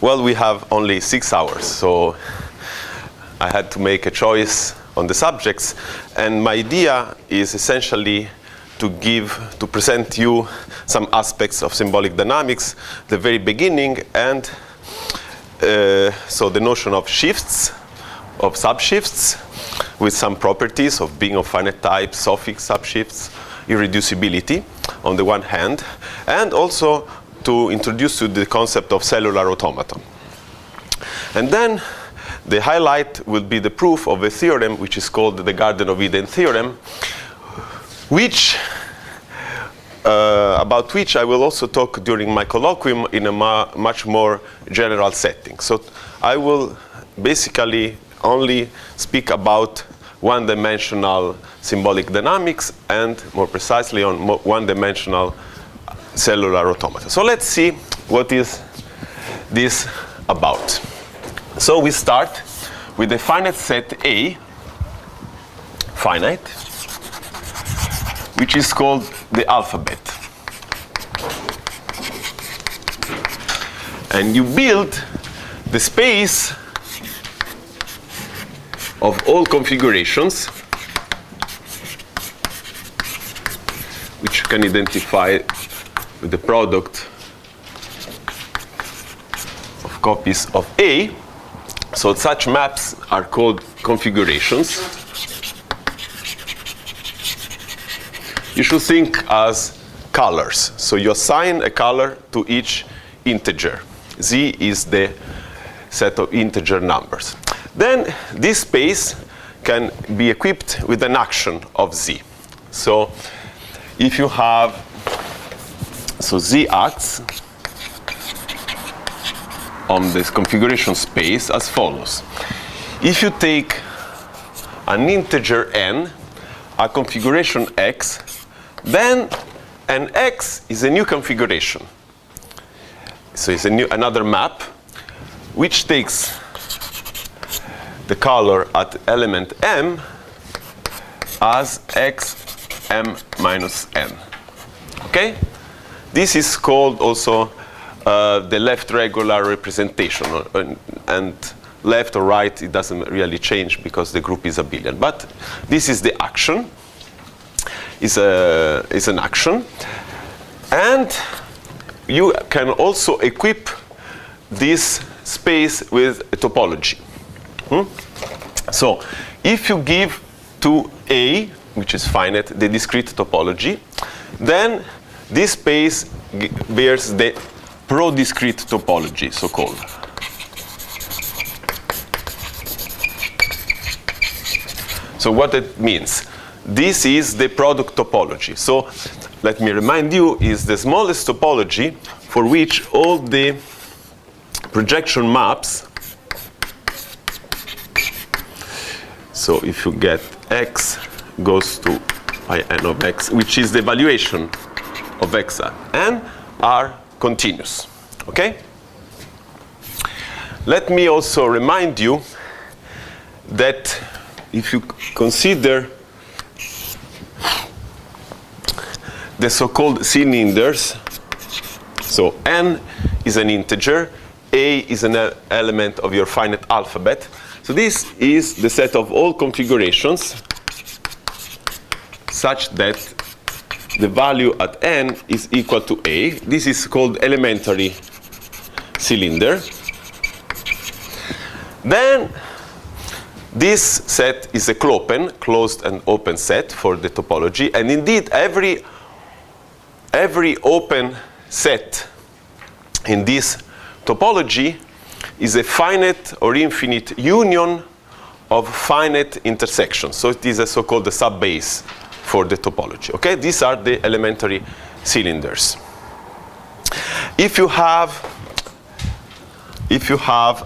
Well, we have only 6 hours, so I had to make a choice on the subjects, and my idea is essentially to present you some aspects of symbolic dynamics, the very beginning, and so the notion of shifts, of subshifts, with some properties of being of finite type, suffix subshifts, irreducibility on the one hand, and also to introduce you the concept of cellular automata. And then the highlight will be the proof of a theorem which is called the Garden of Eden theorem, about which I will also talk during my colloquium in a much more general setting. So I will basically only speak about one-dimensional symbolic dynamics and more precisely on one-dimensional cellular automata. So let's see what is this about. So we start with a finite set A, finite, which is called the alphabet. And you build the space of all configurations, which you can identify with the product of copies of A. So such maps are called configurations. You should think as colors. So you assign a color to each integer. Z is the set of integer numbers. Then this space can be equipped with an action of Z. So if you have, so Z acts on this configuration space as follows. If you take an integer n, a configuration x, then an x is a new configuration. So it's another map which takes the color at element m as x m minus n. Okay? This is called also the left regular representation, and left or right, it doesn't really change because the group is abelian. But this is the action, is an action, and you can also equip this space with a topology. So if you give to A, which is finite, the discrete topology, then this space bears the pro-discrete topology, so-called. So what it means? This is the product topology. So let me remind you, is the smallest topology for which all the projection maps. So if you get x goes to pi n of x, which is the evaluation of x n, are continuous. Okay? Let me also remind you that if you consider the so-called cylinders, so n is an integer, A is an element of your finite alphabet. So this is the set of all configurations such that the value at n is equal to A. This is called elementary cylinder. Then this set is a Klopen, closed and open set for the topology. And indeed, every open set in this topology is a finite or infinite union of finite intersections. So it is a so-called the subbase for the topology. Okay, these are the elementary cylinders. If you have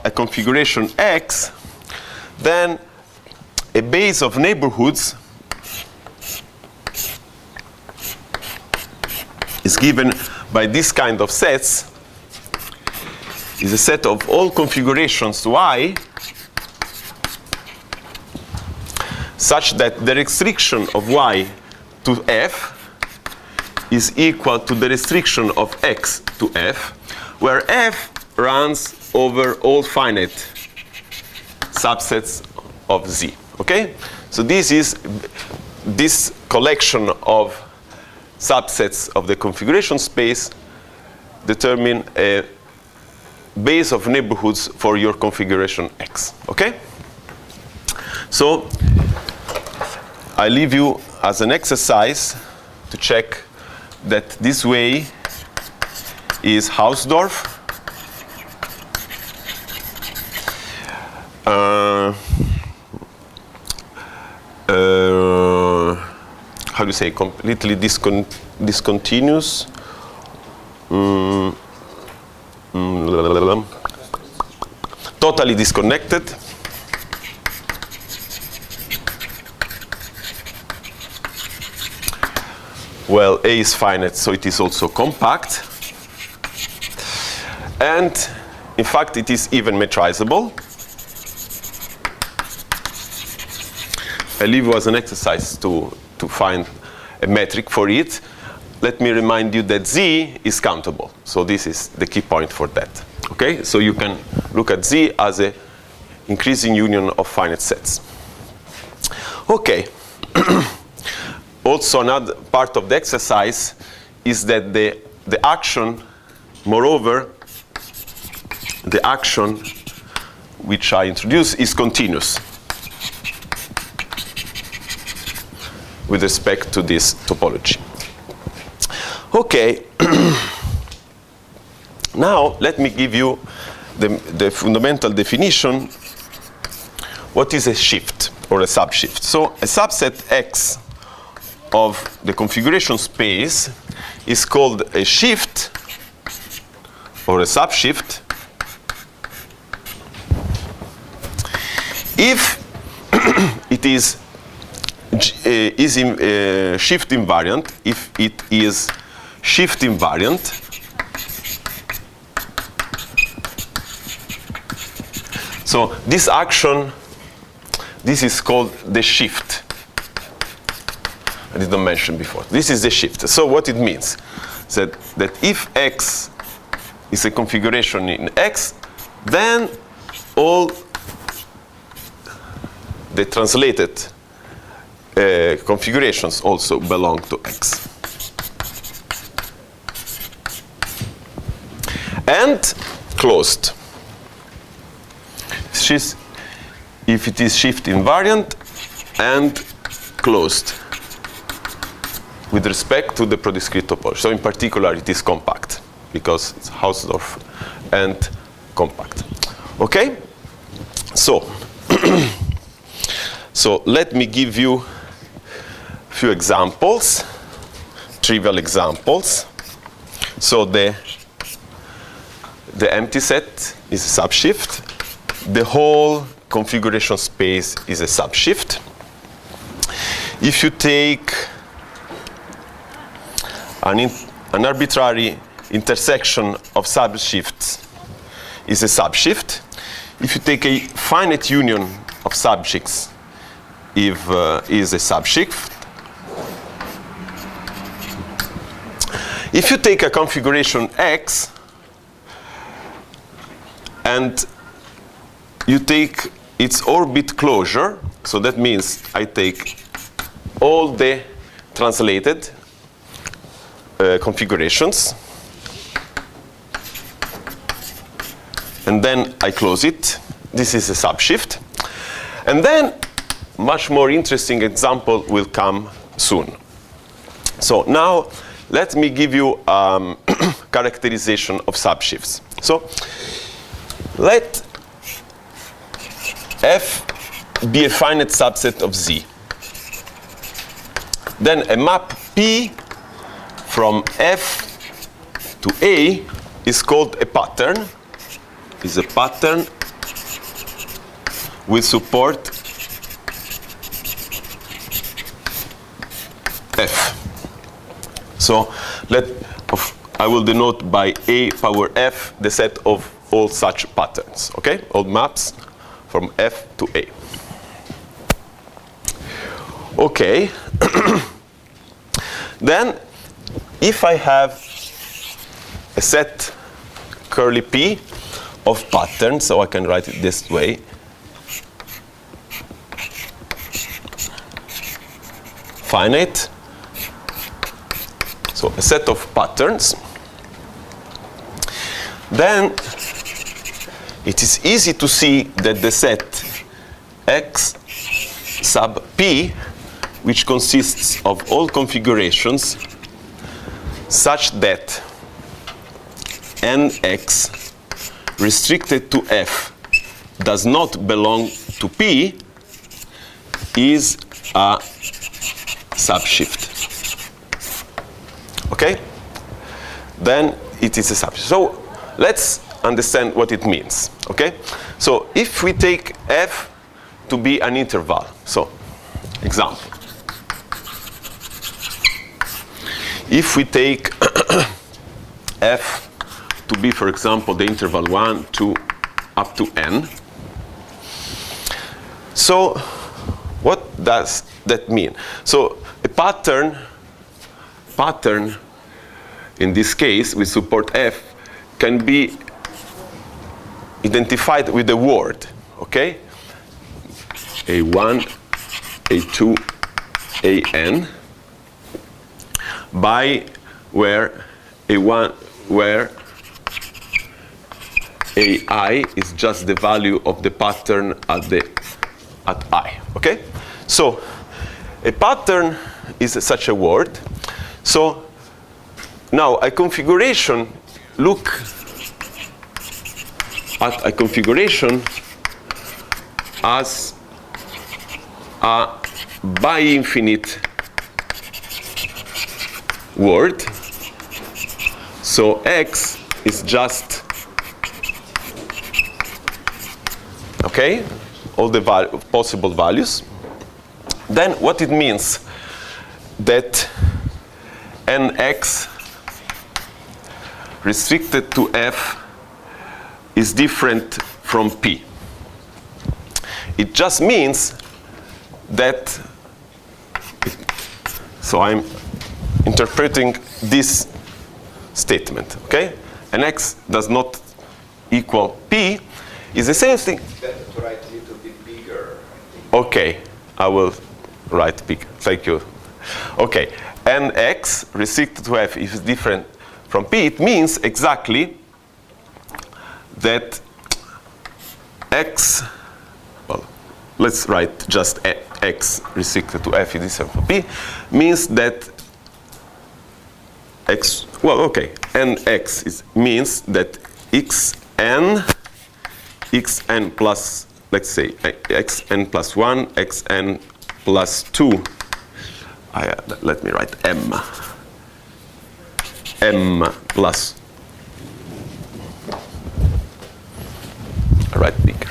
a configuration X, then a base of neighborhoods is given by this kind of sets, is a set of all configurations Y such that the restriction of Y to F is equal to the restriction of X to F, where F runs over all finite subsets of Z. Okay? So this collection of subsets of the configuration space determine a base of neighborhoods for your configuration X. Okay? So I leave you as an exercise to check that this way is Hausdorff. How do you say, completely discontinuous? Totally disconnected. Well, A is finite, so it is also compact. And in fact, it is even metrizable. I leave you as an exercise to find a metric for it. Let me remind you that Z is countable. So this is the key point for that. Okay? So you can look at Z as an increasing union of finite sets. Okay. Also, another part of the exercise is that the action, moreover, the action which I introduce is continuous with respect to this topology. Okay. Now, let me give you the fundamental definition. What is a shift or a subshift? So a subset X of the configuration space is called a shift or a subshift if it is shift invariant, if it is shift invariant so this action, this is called the shift. I didn't mention before. This is the shift. So what it means is that if X is a configuration in X, then all the translated configurations also belong to X. And closed. If it is shift invariant and closed with respect to the prodiscrete topology. So in particular, it is compact because it's Hausdorff and compact. Okay? So, so let me give you a few examples, trivial examples. So the empty set is a subshift. The whole configuration space is a subshift. If you take an arbitrary intersection of subshifts is a subshift. If you take a finite union of subshifts, is a subshift. If you take a configuration X and you take its orbit closure, so that means I take all the translated configurations and then I close it. This is a subshift. And then much more interesting example will come soon. So now let me give you characterization of subshifts. So let F be a finite subset of Z. Then a map P from F to A is called a pattern. Is a pattern with support F. So I will denote by A power F the set of all such patterns. Okay, all maps from F to A. Okay. Then, if I have a set curly P of patterns, so I can write it this way. Finite. So a set of patterns. Then it is easy to see that the set X sub P, which consists of all configurations such that Nx restricted to F does not belong to P, is a subshift. Okay? Then it is a subshift. So let's understand what it means. Okay? So if we take F to be an interval, so example. If we take F to be, for example, the interval 1 to up to n, so what does that mean? So a pattern in this case with support F can be identified with a word, okay? A1, A2, AN, by where A1, where AI is just the value of the pattern at I, okay? So a pattern is such a word. So now a configuration, look at a configuration as a bi-infinite word. So X is just, okay, all the possible values. Then what it means that Nx restricted to F is different from P. It just means that, so I'm interpreting this statement, okay? Nx does not equal P is the same thing. Better to write a little bit bigger, I think. Okay, I will write big. Thank you. Okay, Nx restricted to F is different from P. It means exactly that X, well, let's write just X restricted to F is different from P, means that X, well, okay, Nx means that Xn plus, let's say, Xn plus 1, Xn plus 2, let me write M plus, I write bigger,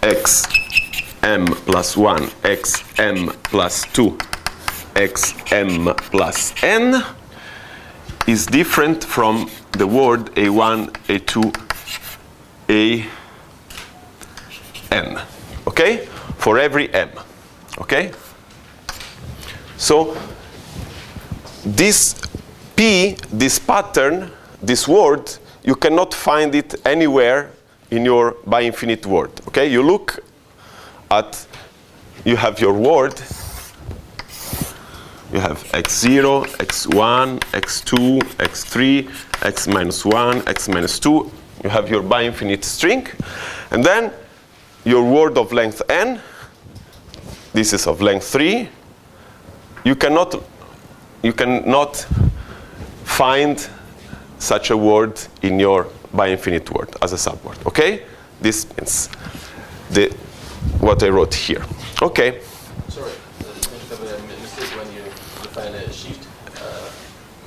Xm plus 1, Xm plus 2, Xm plus n is different from the word A1, A2, AN, okay? For every M, okay? So this P, this pattern, this word, you cannot find it anywhere in your bi-infinite word, okay? You look at, you have your word, you have x0, x1, x2, x3, x minus 1, x minus 2. You have your bi-infinite string. And then your word of length n, this is of length 3. You cannot find such a word in your bi-infinite word as a subword, okay? This means what I wrote here. Okay. Sorry, you have a mistake when you define a shift.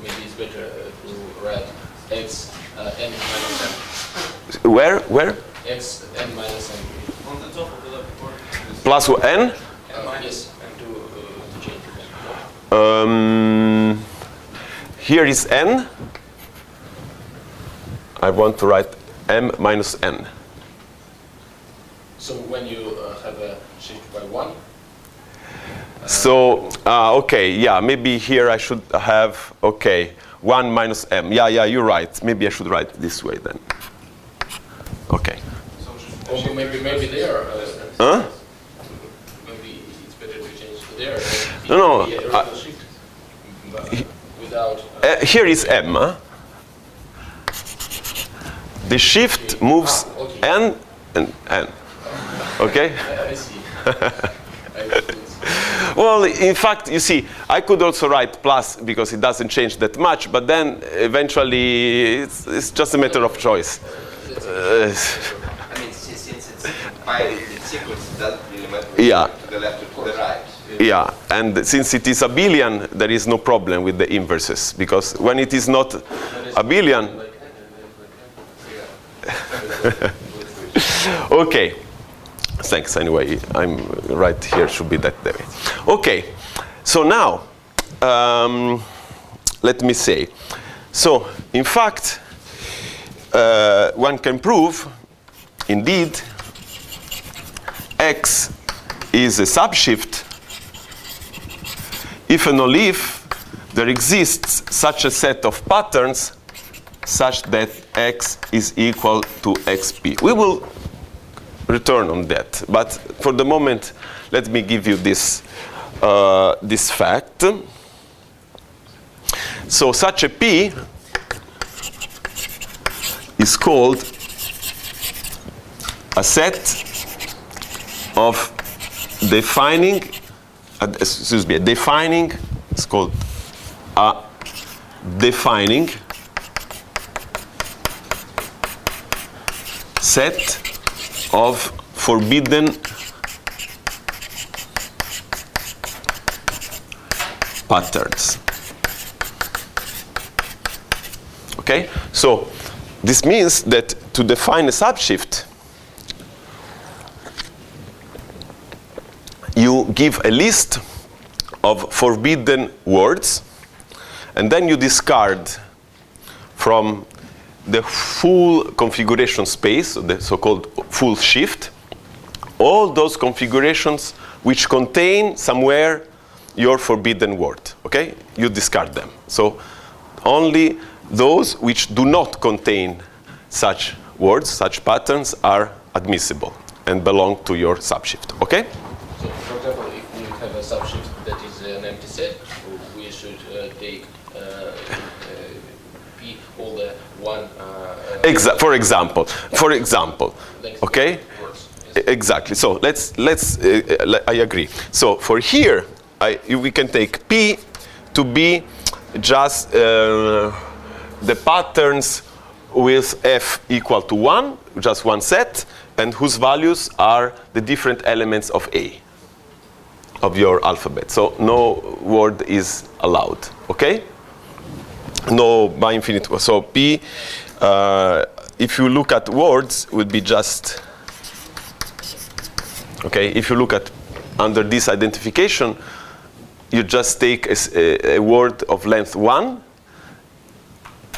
Maybe it's better to write x n minus n. Where? X n minus n. On the top of the left part. Plus n? Yes, and to change it. Here is n. I want to write m minus n. So when you have a shift by 1? So, okay, yeah, maybe here I should have, okay, 1 minus m. Yeah, you're right. Maybe I should write it this way then. Or maybe there. Huh? Maybe it's better to change there. No. Shift, without. Here is M. Huh? The shift moves okay. N and N. Okay? I see. I see. Well, in fact, you see, I could also write plus because it doesn't change that much, but then eventually it's just a matter of choice. I mean, since it's pi sequence, it doesn't really matter Yeah. to the left or to the right. Yeah, and since it is abelian, there is no problem with the inverses, because when it is not abelian, okay. Thanks, anyway, I'm right here, should be that way. Okay, so now, let me say. So, in fact, one can prove, indeed, X is a subshift if and only if there exists such a set of patterns such that X is equal to XP. We will return on that, but for the moment, let me give you this, this fact. So such a P is called a set of defining, it's called a defining set of forbidden patterns. Okay? So this means that to define a subshift, you give a list of forbidden words, and then you discard from the full configuration space, the so-called full shift, all those configurations which contain somewhere your forbidden word. Okay? You discard them. So only those which do not contain such words, such patterns, are admissible and belong to your subshift. Okay? So, for example, if we have a subshift that is an empty set, we should take P all the one. For example, okay? Words. Yes. Exactly. So let's. I agree. So for here, we can take P to be just the patterns with F equal to 1, just one set, and whose values are the different elements of A, of your alphabet. So no word is allowed, okay? No by infinite. So P, if you look at words, would be just, okay, if you look at under this identification, you just take a word of length 1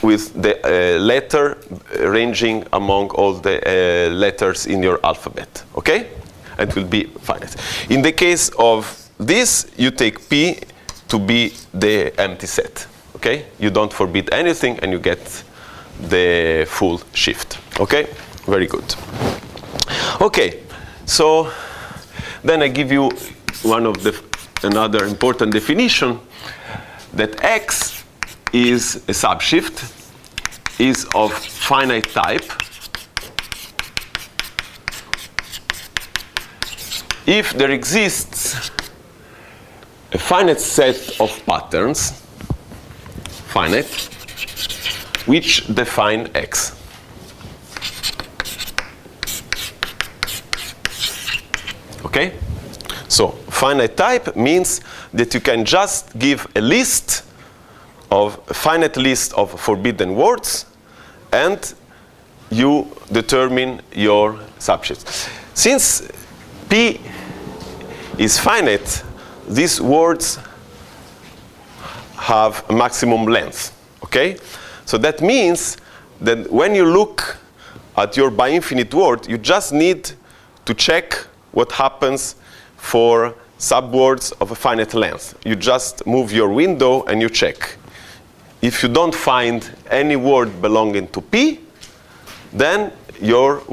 with the letter ranging among all the letters in your alphabet, okay? And it will be finite. In the case of this, you take P to be the empty set, okay? You don't forbid anything and you get the full shift, okay? Very good. Okay, so then I give you another important definition, that X is a subshift, is of finite type if there exists a finite set of patterns, finite, which define X. Okay? So finite type means that you can just give a list of a finite list of forbidden words, and you determine your subshift. Since P is finite, these words have a maximum length, okay? So that means that when you look at your bi-infinite word, you just need to check what happens for subwords of a finite length. You just move your window and you check. If you don't find any word belonging to P, then your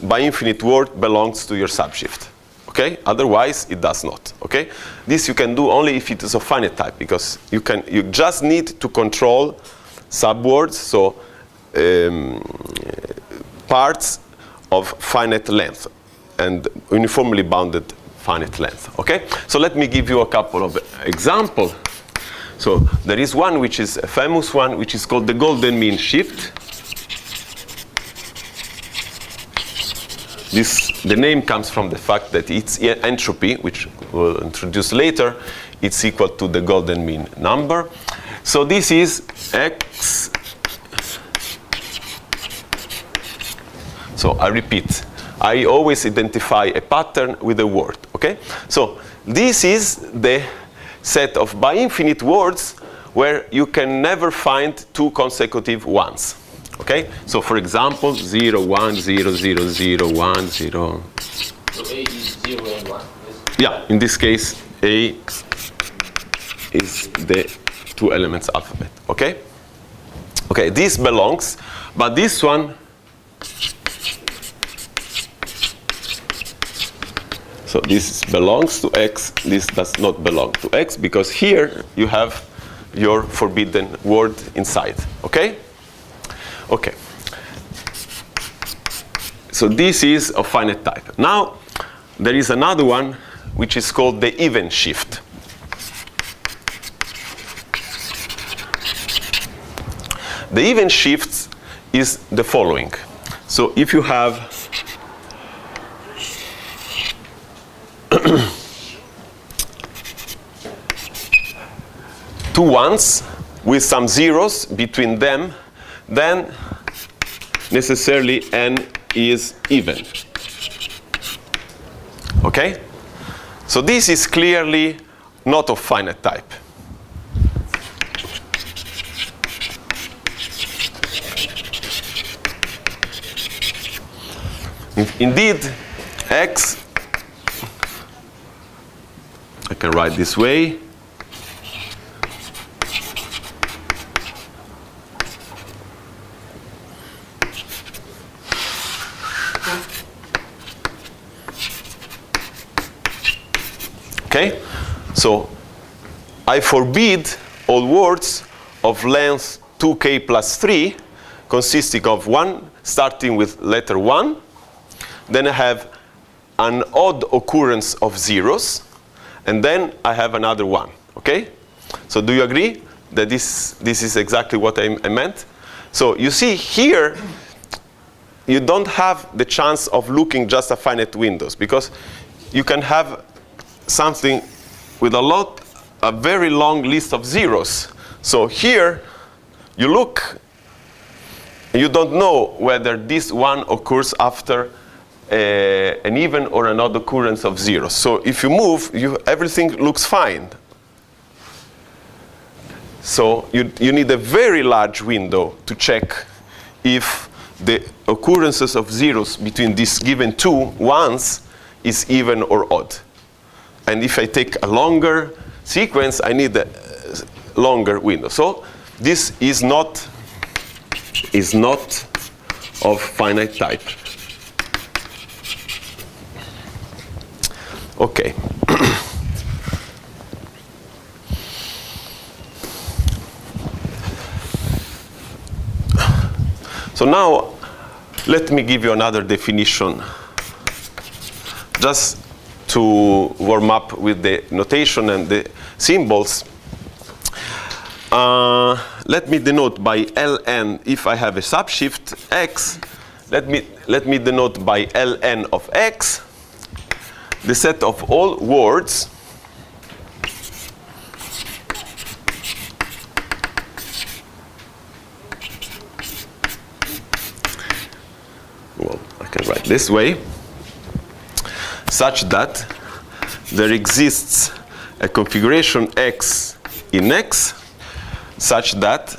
bi-infinite word belongs to your subshift. Okay? Otherwise, it does not. Okay? This you can do only if it is of finite type, because you just need to control subwords, so parts of finite length and uniformly bounded finite length. Okay? So let me give you a couple of examples. So there is one which is a famous one, which is called the golden mean shift. The name comes from the fact that its entropy, which we'll introduce later, it's equal to the golden mean number. So this is x. So I repeat, I always identify a pattern with a word. Okay? So this is the set of bi-infinite words where you can never find two consecutive ones. Okay? So for example, 0, 1, 0, 0, 0, 1, 0. So A is 0 and 1. Yeah, in this case, A is the two elements alphabet. Okay? Okay, this belongs, but this one, so this belongs to X, this does not belong to X, because here you have your forbidden word inside. Okay? Okay. So this is of finite type. Now, there is another one which is called the even shift. The even shift is the following. So if you have two ones with some zeros between them, then necessarily n is even. Okay? So this is clearly not of finite type. Indeed, x, I can write this way. Okay? So I forbid all words of length 2k plus 3 consisting of one starting with letter 1. Then I have an odd occurrence of zeros. And then I have another one. Okay? So do you agree that this is exactly what I meant? So you see here, you don't have the chance of looking just at finite windows, because you can have something with a very long list of zeros. So here, you look, and you don't know whether this one occurs after an even or an odd occurrence of zeros. So if you move, everything looks fine. So you need a very large window to check if the occurrences of zeros between these given two ones is even or odd. And if I take a longer sequence, I need a longer window. So this is not of finite type. Okay. So now, let me give you another definition, just to warm up with the notation and the symbols. Let me denote by Ln if I have a subshift x. Let me denote by Ln of x the set of all words well, I can write this way, such that there exists a configuration x in X, such that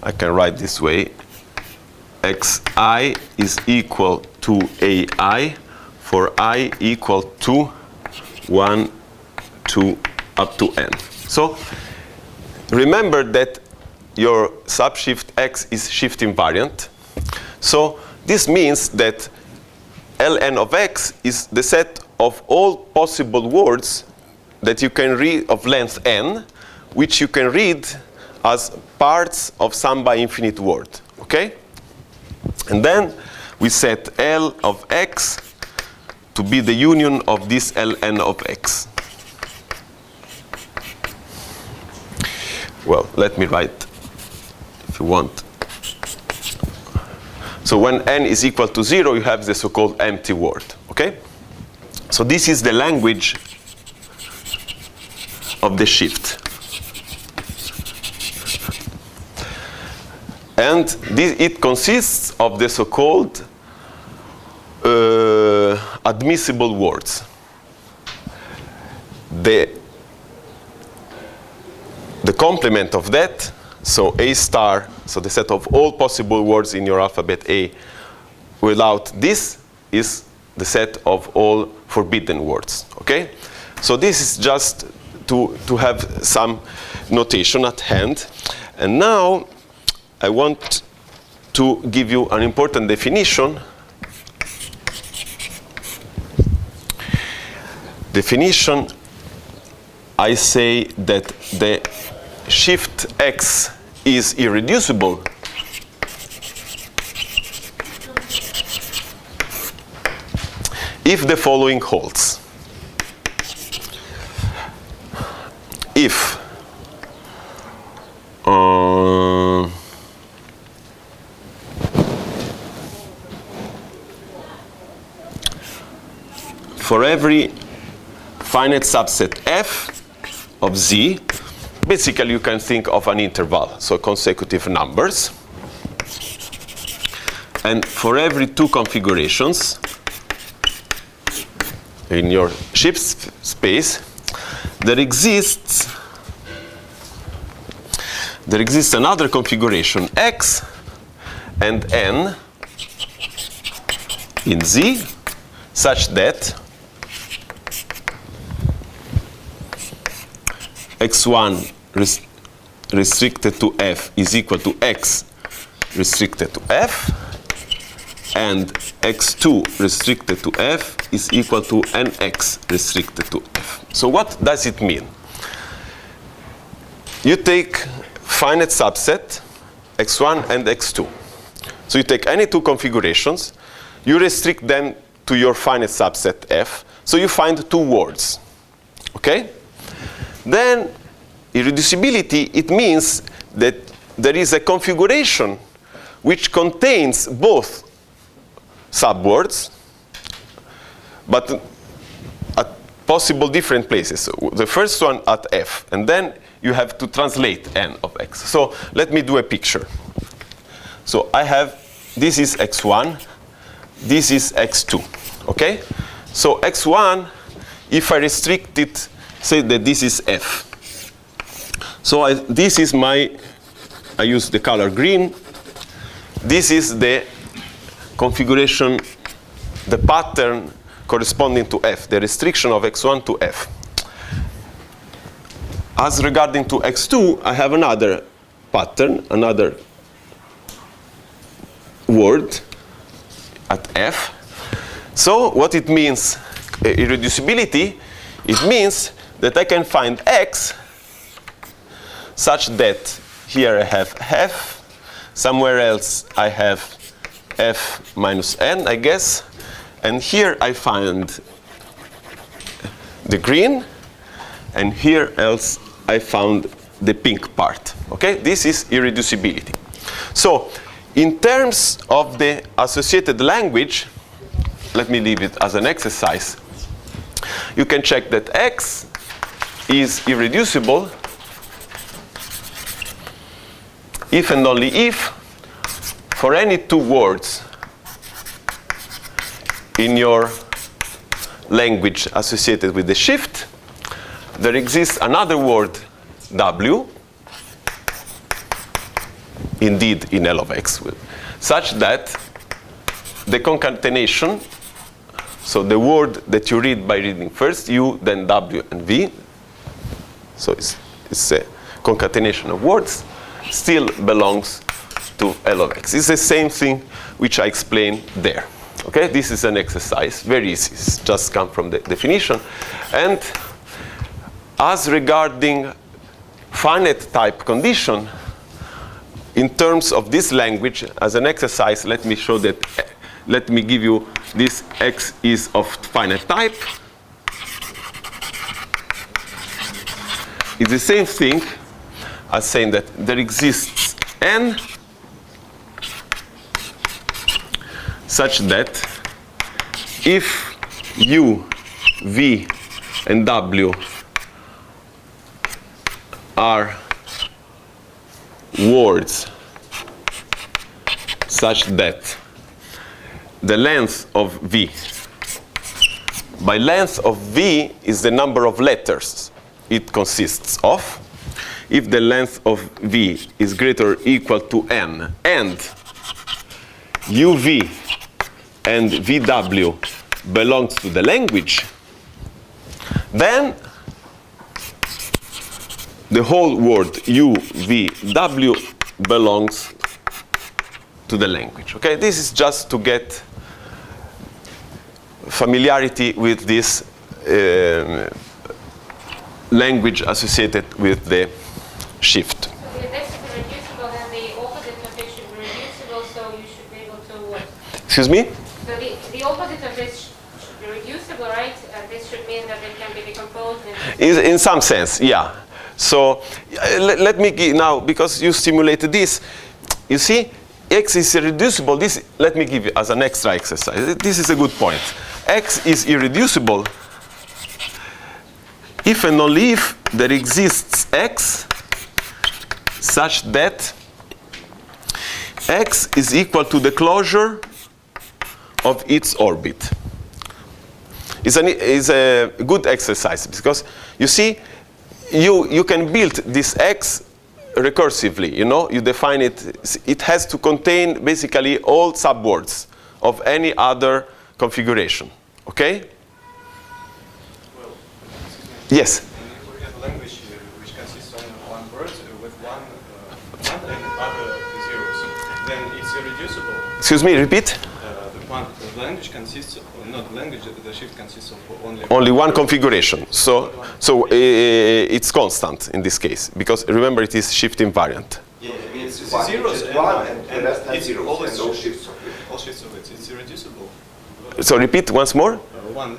I can write this way, xi is equal to ai for I equal to 1 to up to n. So remember that your subshift x is shift invariant. So this means that ln of x is the set of all possible words that you can read of length n, which you can read as parts of some by infinite word, okay? And then we set L of x to be the union of this ln of x. Well, let me write, if you want. So when n is equal to 0, you have the so-called empty word, okay? So this is the language of the shift. And it consists of the so-called admissible words. The complement of that, so A star, so the set of all possible words in your alphabet A without this is the set of all forbidden words, okay? So this is just to have some notation at hand. And now I want to give you an important definition. Definition, I say that the shift x is irreducible if the following holds. If for every finite subset f of z, basically you can think of an interval, so consecutive numbers. And for every two configurations in your shift space, there exists another configuration x and n in z such that x1 restricted to f is equal to x restricted to f, and x2 restricted to f is equal to nx restricted to f. So what does it mean? You take finite subset x1 and x2. So you take any two configurations, you restrict them to your finite subset f, so you find two words, okay? Then irreducibility, it means that there is a configuration which contains both subwords, but at possible different places. So the first one at f, and then you have to translate n of x. So let me do a picture. So I have, this is x1, this is x2, okay? So x1, if I restrict it, say that this is f. So this is I use the color green. This is the configuration, the pattern corresponding to f, the restriction of x1 to f. As regarding to x2, I have another pattern, another word at f. So what it means, irreducibility, it means that I can find x such that here I have f, somewhere else I have f minus n, I guess, and here I find the green, and here else I found the pink part, okay? This is irreducibility. So in terms of the associated language, let me leave it as an exercise. You can check that x is irreducible if and only if for any two words in your language associated with the shift, there exists another word w, indeed in L of x, such that the concatenation, so the word that you read by reading first u, then w and v, so it's a concatenation of words, still belongs to L of x. It's the same thing which I explained there. Okay, this is an exercise, very easy. It's just come from the definition. And as regarding finite type condition, in terms of this language, as an exercise, let me show that. Let me give you this x is of finite type. It's the same thing as saying that there exists n such that if u, v, and w are words such that the length of v, by length of v is the number of letters it consists of. If the length of v is greater or equal to n, and uv and vw belongs to the language, then the whole word u, v, w belongs to the language. Okay, this is just to get familiarity with this language associated with the shift. So if this is reducible, then the opposite of this should be reducible, so you should be able to what? Excuse me? So the opposite of this should be reducible, right? This should mean that it can be decomposed In some sense, yeah. So let me give now, because you simulated this, you see, x is irreducible. This, let me give you as an extra exercise. This is a good point. X is irreducible if and only if there exists x such that x is equal to the closure of its orbit. It's a good exercise because you see, you can build this x recursively, you know, you define it. It has to contain basically all subwords of any other configuration. Okay? Well, yes? we have a language which consists of one word with one and other zeros. Then it's irreducible. Excuse me, repeat? The language consists of, not language, the shift consists of only one configuration. So it's constant in this case, because remember it is shift invariant. Yeah, it means zeros and it's zeros always and no shifts of it. all shifts of it. It's irreducible. So repeat once more. One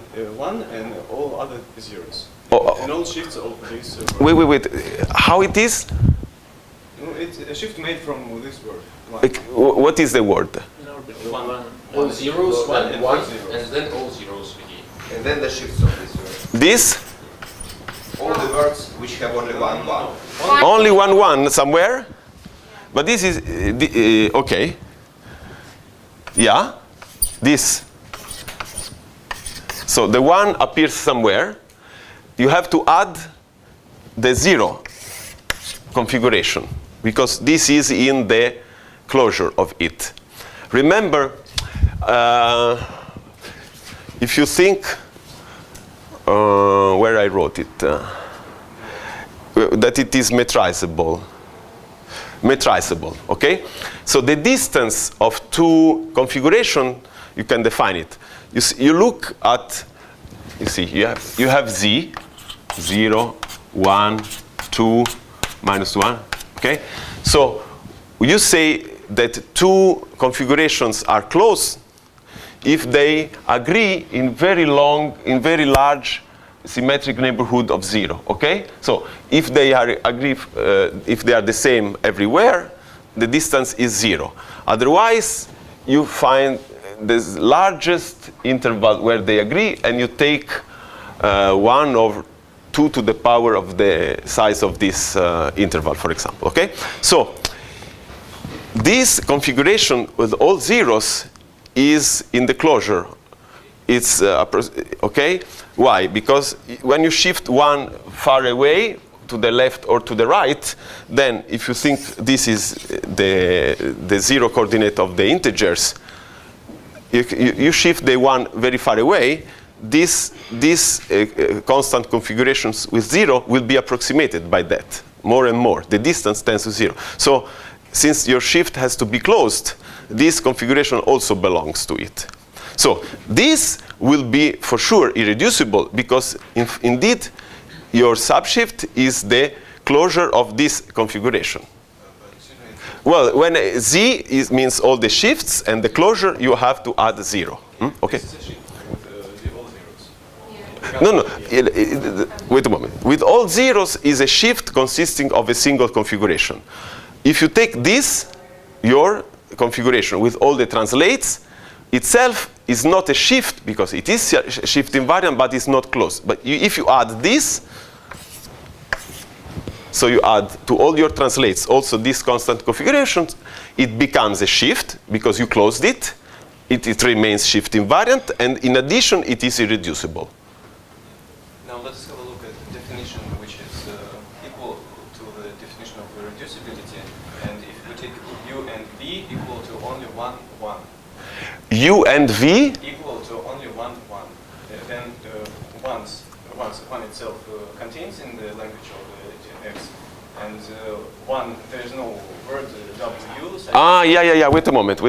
and all other zeros. Oh, And all shifts of this. Wait. How it is? No, it's a shift made from this word. One. Like, what is the word? All zeros, one, and one, zeros. and then all zeros again. And then the shifts of this word. This? All the words which have only one. Only one somewhere? But this is, okay. Yeah? This. So the one appears somewhere. You have to add the zero configuration, because this is in the closure of it. Remember, if you think where I wrote it, that it is metrizable, okay? So the distance of two configuration, you can define it. You look at, you see, you have z, 0, 1, 2, minus 1, okay? So you say that two configurations are close if they agree in very large symmetric neighborhood of 0, okay? So if they are if they are the same everywhere, the distance is 0. Otherwise, you find the largest interval where they agree, and you take 1 over 2 to the power of the size of this interval, for example, okay? So this configuration with all zeros is in the closure. It's okay. Why? Because when you shift one far away to the left or to the right, then if you think this is the zero coordinate of the integers, you shift the one very far away. These constant configurations with 0 will be approximated by that more and more. The distance tends to 0. So since your shift has to be closed, this configuration also belongs to it. So this will be for sure irreducible because indeed your subshift is the closure of this configuration. Well, when Z means all the shifts and the closure, you have to add 0. Okay? This is a shift with all zeros. No. Wait a moment. With all zeros is a shift consisting of a single configuration. If you take this, your configuration with all the translates, itself is not a shift because it is a shift invariant, but it's not closed. But if you add this, so you add to all your translates also these constant configurations, it becomes a shift because you closed it. It remains shift invariant, and in addition, it is irreducible. Now let's have a look at the definition, which is equal to the definition of irreducibility. And if we take U and V equal to only 1, 1. U and V Equal to only 1, 1. Then one itself contains in the language of the X. And one, there is no word W. Yeah. Wait a moment.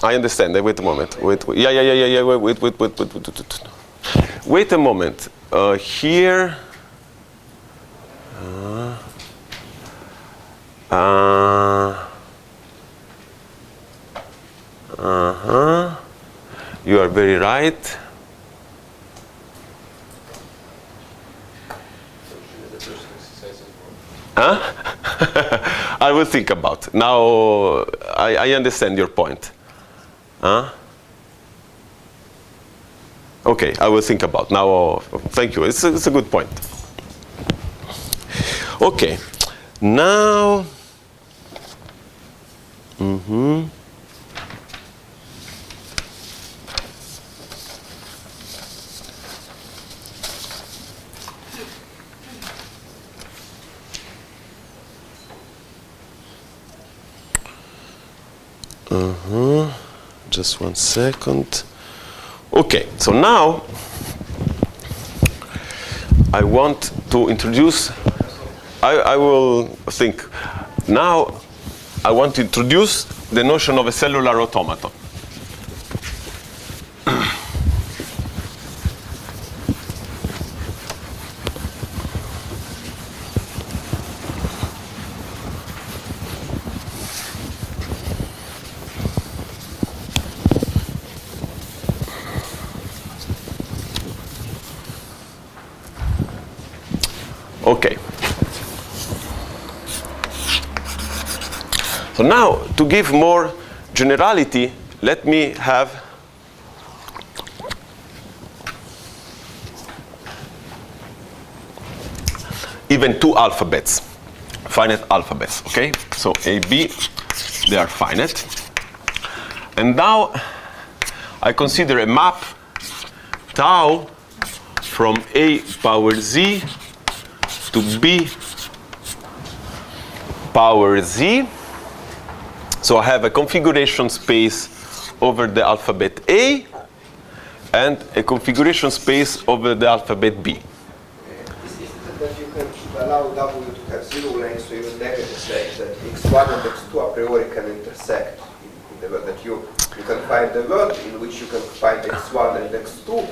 I understand. Wait a moment. Wait. Wait a moment. Here. You are very right. Huh? I will think about. Now I understand your point. Huh? Okay, I will think about. Now, thank you. It's a good point. Okay, now. Just 1 second. Okay, so now I want to introduce, I will think, now I want to introduce the notion of a cellular automaton. Okay. So now, to give more generality, let me have even 2 alphabets, finite alphabets, okay? So A, B, they are finite. And now I consider a map tau from A power Z to B power Z. So I have a configuration space over the alphabet A and a configuration space over the alphabet B. Is it that you can allow W to have 0 length, so even negative length, that x1 and x2 a priori can intersect in the word, that you can find the word in which you can find x1 and x2,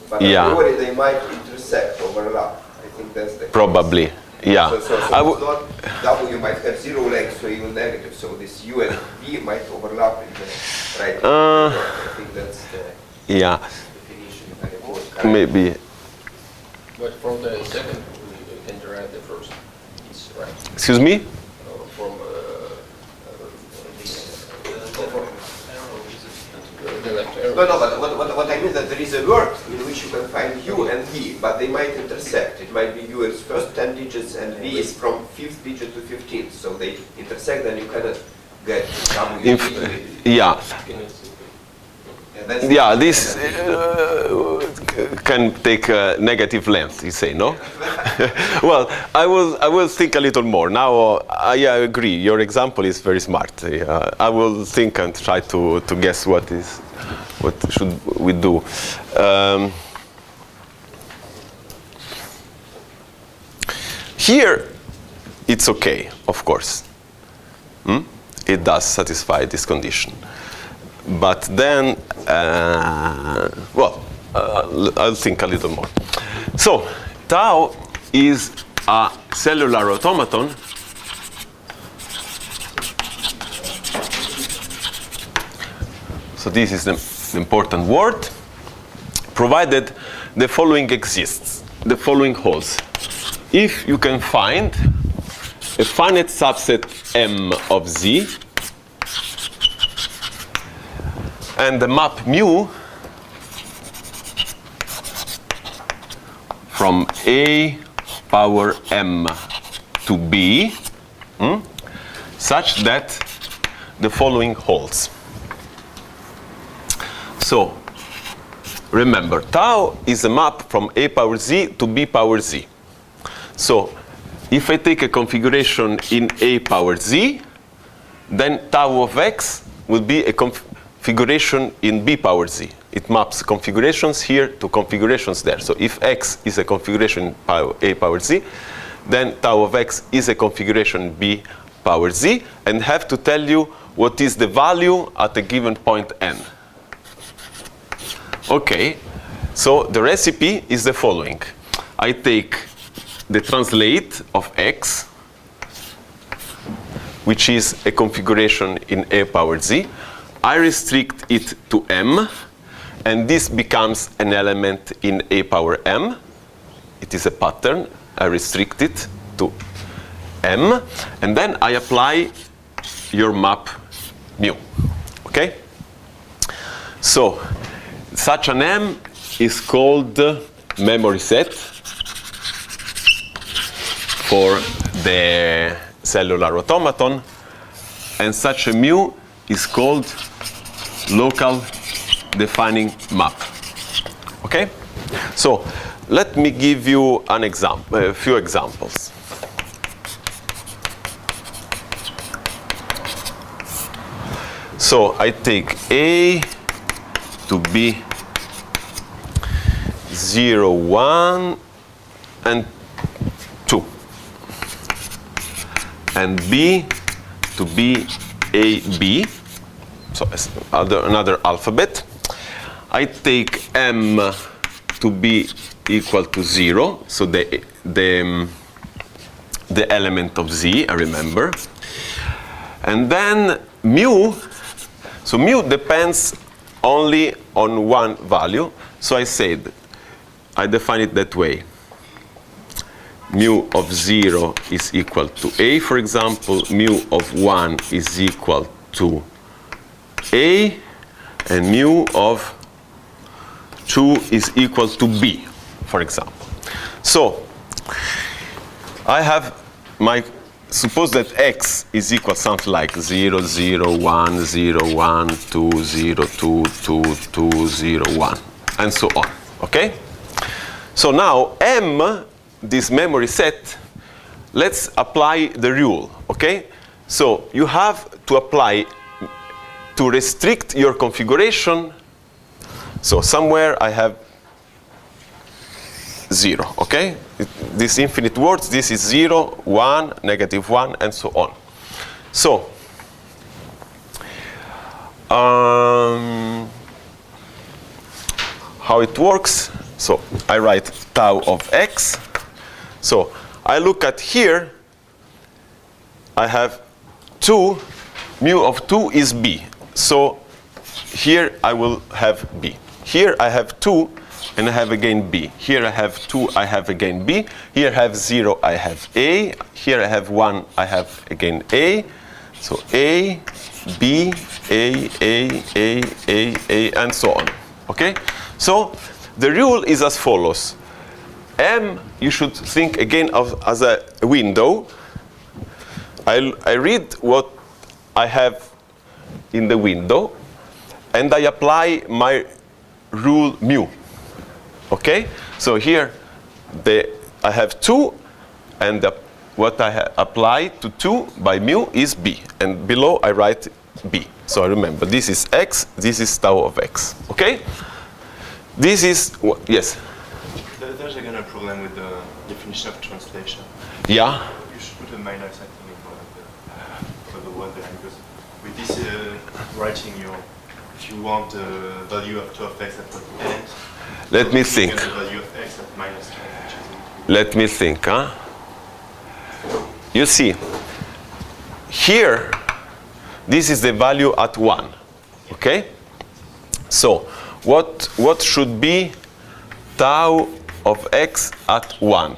but a priori they might intersect, overlap. I think that's the case. Probably, yeah. So it's not W might have 0 length, so even negative, so this U and V might overlap in the right. I think that's the definition. Maybe. But from the second, we can derive the first. It's right. Excuse me? From the left arrow. No, but what I mean is that there is a word in which you can find U and V, but they might intersect. It might be U is first 10 digits and V is from 5th digit to 15th. So they intersect, then you cannot get W. This can take negative length, you say, no? Well, I will think a little more. Now, I agree. Your example is very smart. I will think and try to guess what should we do. Here, it's okay, of course. it does satisfy this condition. But then, I'll think a little more. So, tau is a cellular automaton so this is the important word, provided the following exists, the following holds. If you can find a finite subset M of Z and the map mu from A power M to B such that the following holds. So remember, tau is a map from A power Z to B power Z. So if I take a configuration in A power Z, then tau of x will be a configuration in B power Z. It maps configurations here to configurations there. So if x is a configuration in A power Z, then tau of x is a configuration in B power Z, and have to tell you what is the value at a given point n. Okay, so the recipe is the following. I take the translate of x, which is a configuration in A power Z. I restrict it to M, and this becomes an element in A power M. It is a pattern. I restrict it to M, and then I apply your map mu. Okay? So, such an M is called memory set for the cellular automaton, and such a mu is called local defining map. Okay? So let me give you an example, a few examples. So I take A to be 0, 1, and 2. And B to be A, B. So another alphabet. I take M to be equal to 0. So the element of Z, I remember. And then mu. So mu depends only on one value. So I said, I define it that way. Mu of 0 is equal to A, for example. Mu of 1 is equal to A. And mu of 2 is equal to B, for example. So I have my, suppose that x is equal to something like 0, 0, 1, 0, 1, 2, 0, 2, 2, 2, 0, 1, and so on. Okay? So now M, this memory set, let's apply the rule. Okay? So you have to apply, to restrict your configuration. So somewhere I have 0, okay? These infinite words, this is 0, 1, -1, and so on. So, how it works? So I write tau of x. So I look at here, I have 2, mu of 2 is B. So here I will have B. Here I have 2, and I have again B. Here I have 2, I have again B. Here I have 0, I have A. Here I have 1, I have again A. So A, B, A, and so on. Okay? So the rule is as follows. M, you should think again of as a window. I read what I have in the window, and I apply my rule mu. Okay? So here I have 2, and what I apply to 2 by mu is B. And below I write B. So I remember, this is x, this is tau of x. Okay? This is, yes? There's again a problem with the definition of translation. Yeah? You should put a minus, I think, for the word there, because this writing your, if you want the value of 2 of x at what end, Let me think. the value of x at minus 10, which is Let me think, huh? You see, here, this is the value at 1, okay? So, what should be tau of x at 1,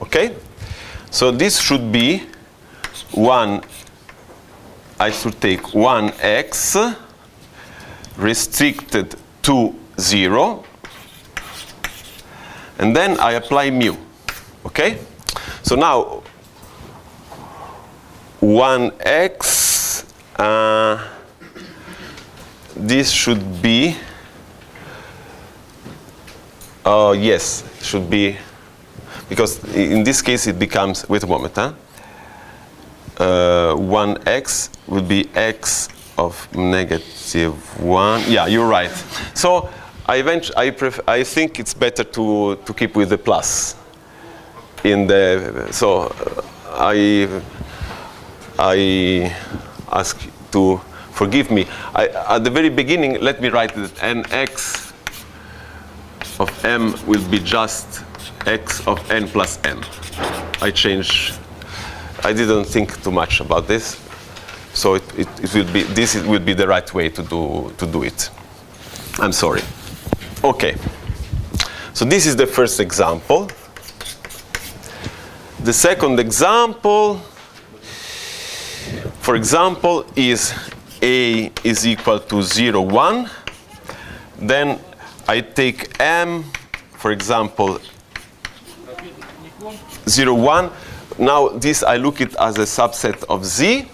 okay? So this should be 1, I should take 1x restricted to 0, and then I apply mu, okay? So now 1x, this should be, yes, should be, because in this case it becomes, wait a moment, 1x would be x of -1. Yeah, you're right. So I think it's better to keep with the plus in the, so I ask you to forgive me. At the very beginning, let me write that nx of m will be just x of n plus m. I didn't think too much about this, so it will be, this will be the right way to do it. I'm sorry. Okay. So this is the first example. The second example, for example, is a is equal to 0, 1. Then I take m, for example, 0, 1. Now this I look it as a subset of z,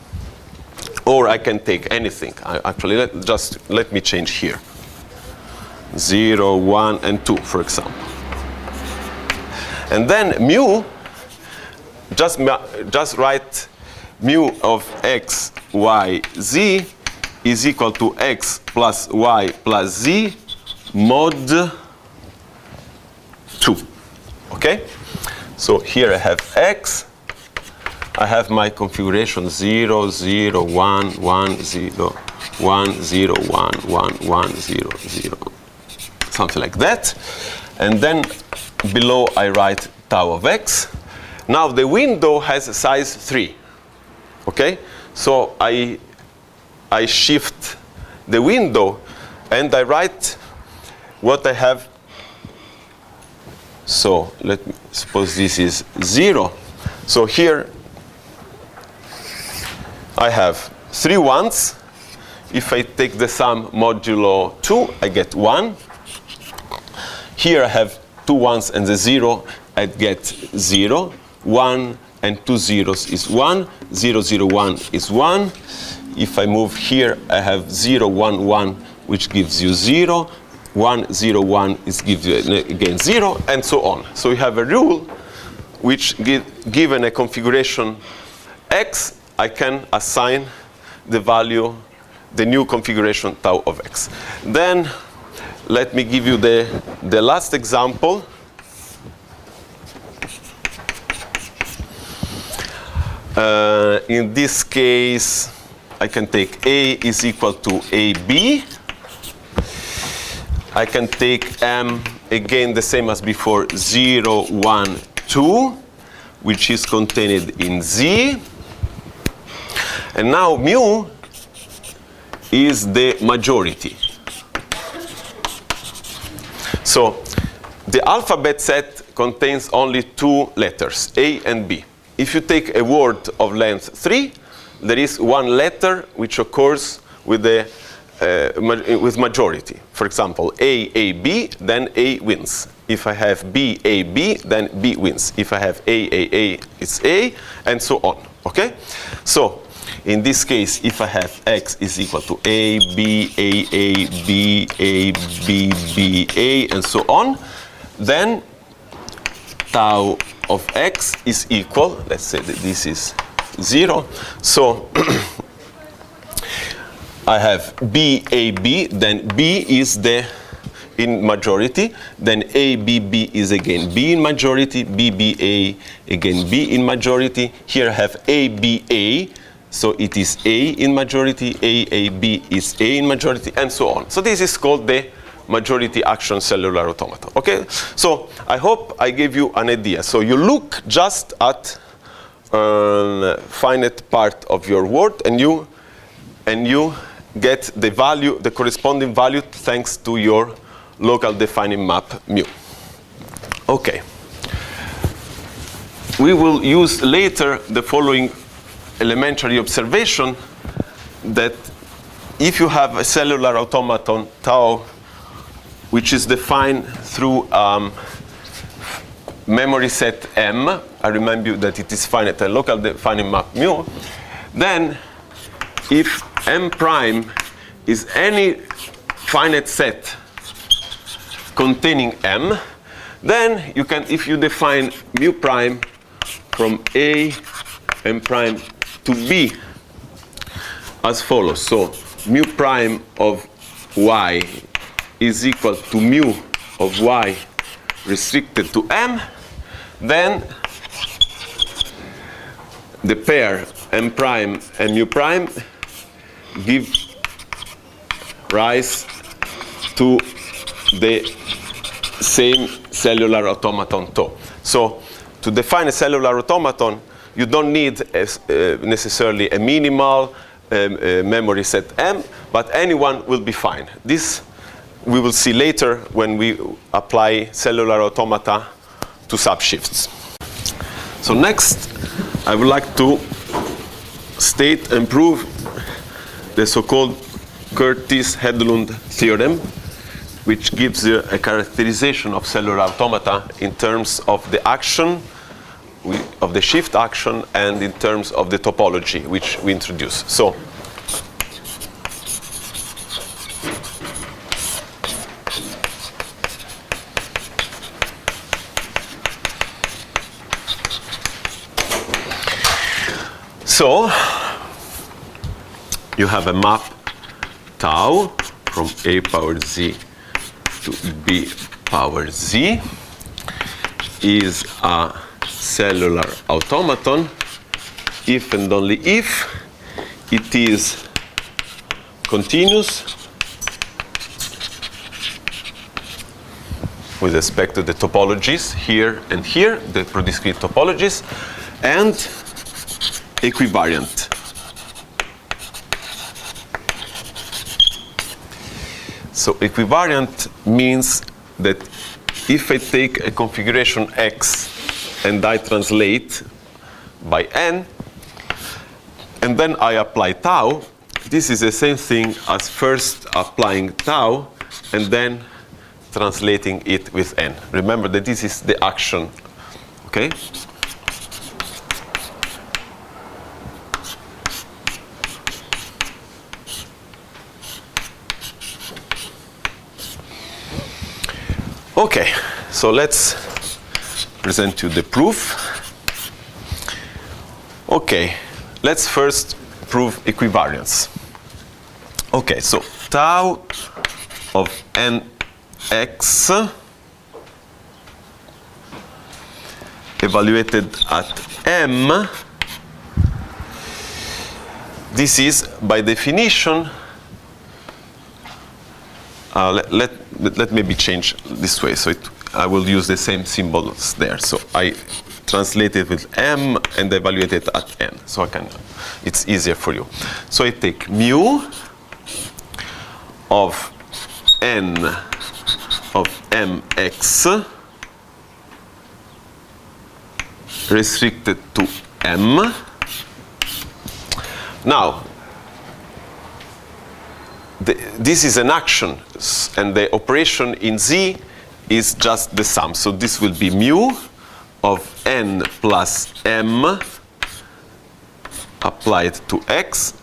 or I can take anything. Actually, let me change here. 0, 1, and 2, for example. And then mu, just write mu of x, y, z is equal to x plus y plus z mod 2. Okay? So here I have x. I have my configuration 0, 0, 1, 1, 0, 1, 0, 1, 1, 1, 0, 0. Something like that. And then below I write tau of x. Now the window has a size 3. Okay? So I shift the window and I write what I have. So let me suppose this is 0. So here I have 3 ones. If I take the sum modulo 2, I get 1. Here I have 2 ones and the 0, I get 0. 1 and 2 zeros is 1. 0, 0, 1 is 1. If I move here, I have 0, 1, 1, which gives you 0. 1, 0, 1 gives you again 0, and so on. So you have a rule which, given a configuration x, I can assign the value, the new configuration tau of x. Then let me give you the last example. In this case, I can take a is equal to ab. I can take m, again the same as before, 0, 1, 2, which is contained in z. And now mu is the majority. So the alphabet set contains only 2 letters, A and B. If you take a word of length 3, there is 1 letter which occurs with the with majority. For example, A, A, B, then A wins. If I have B, A, B, then B wins. If I have A, A, A, it's A, and so on. Okay? So in this case, if I have x is equal to A, B, A, A, B, A, B, B, A, and so on, then tau of x is equal, let's say that this is 0. So I have B, A, B, then B is the in majority, then A, B, B is again B in majority, B, B, A, again B in majority. Here I have A, B, A, So it is A in majority, B is A in majority, and so on. So this is called the majority action cellular automata. Okay? So I hope I gave you an idea. So you look just at finite part of your word, and you get the value, the corresponding value, thanks to your local defining map mu. Okay. We will use later the following elementary observation, that if you have a cellular automaton tau which is defined through memory set M, I remind you that it is finite and local defining map mu, then if M prime is any finite set containing M, then you can, if you define mu prime from A M prime to B as follows. So mu prime of Y is equal to mu of Y restricted to M, then the pair M prime and mu prime give rise to the same cellular automaton tau. So to define a cellular automaton, you don't need necessarily a minimal memory set M, but anyone will be fine. This we will see later when we apply cellular automata to subshifts. So next, I would like to state and prove the so-called Curtis-Hedlund theorem, which gives you a characterization of cellular automata in terms of the action, of the shift action, and in terms of the topology which we introduce. So you have a map tau from A power Z to B power Z is a cellular automaton if and only if it is continuous with respect to the topologies here and here, the prodiscrete topologies, and equivariant. So equivariant means that if I take a configuration X and I translate by n, and then I apply tau, this is the same thing as first applying tau and then translating it with n. Remember that this is the action, okay? Okay, so let's present you the proof. Okay, let's first prove equivariance. Okay, so tau of nx evaluated at m, this is by definition, let maybe change this way, so I will use the same symbols there. So I translate it with m and evaluate it at n, so it's easier for you. So I take mu of n of mx restricted to m. Now, this is an action, and the operation in Z is just the sum. So this will be mu of n plus m applied to x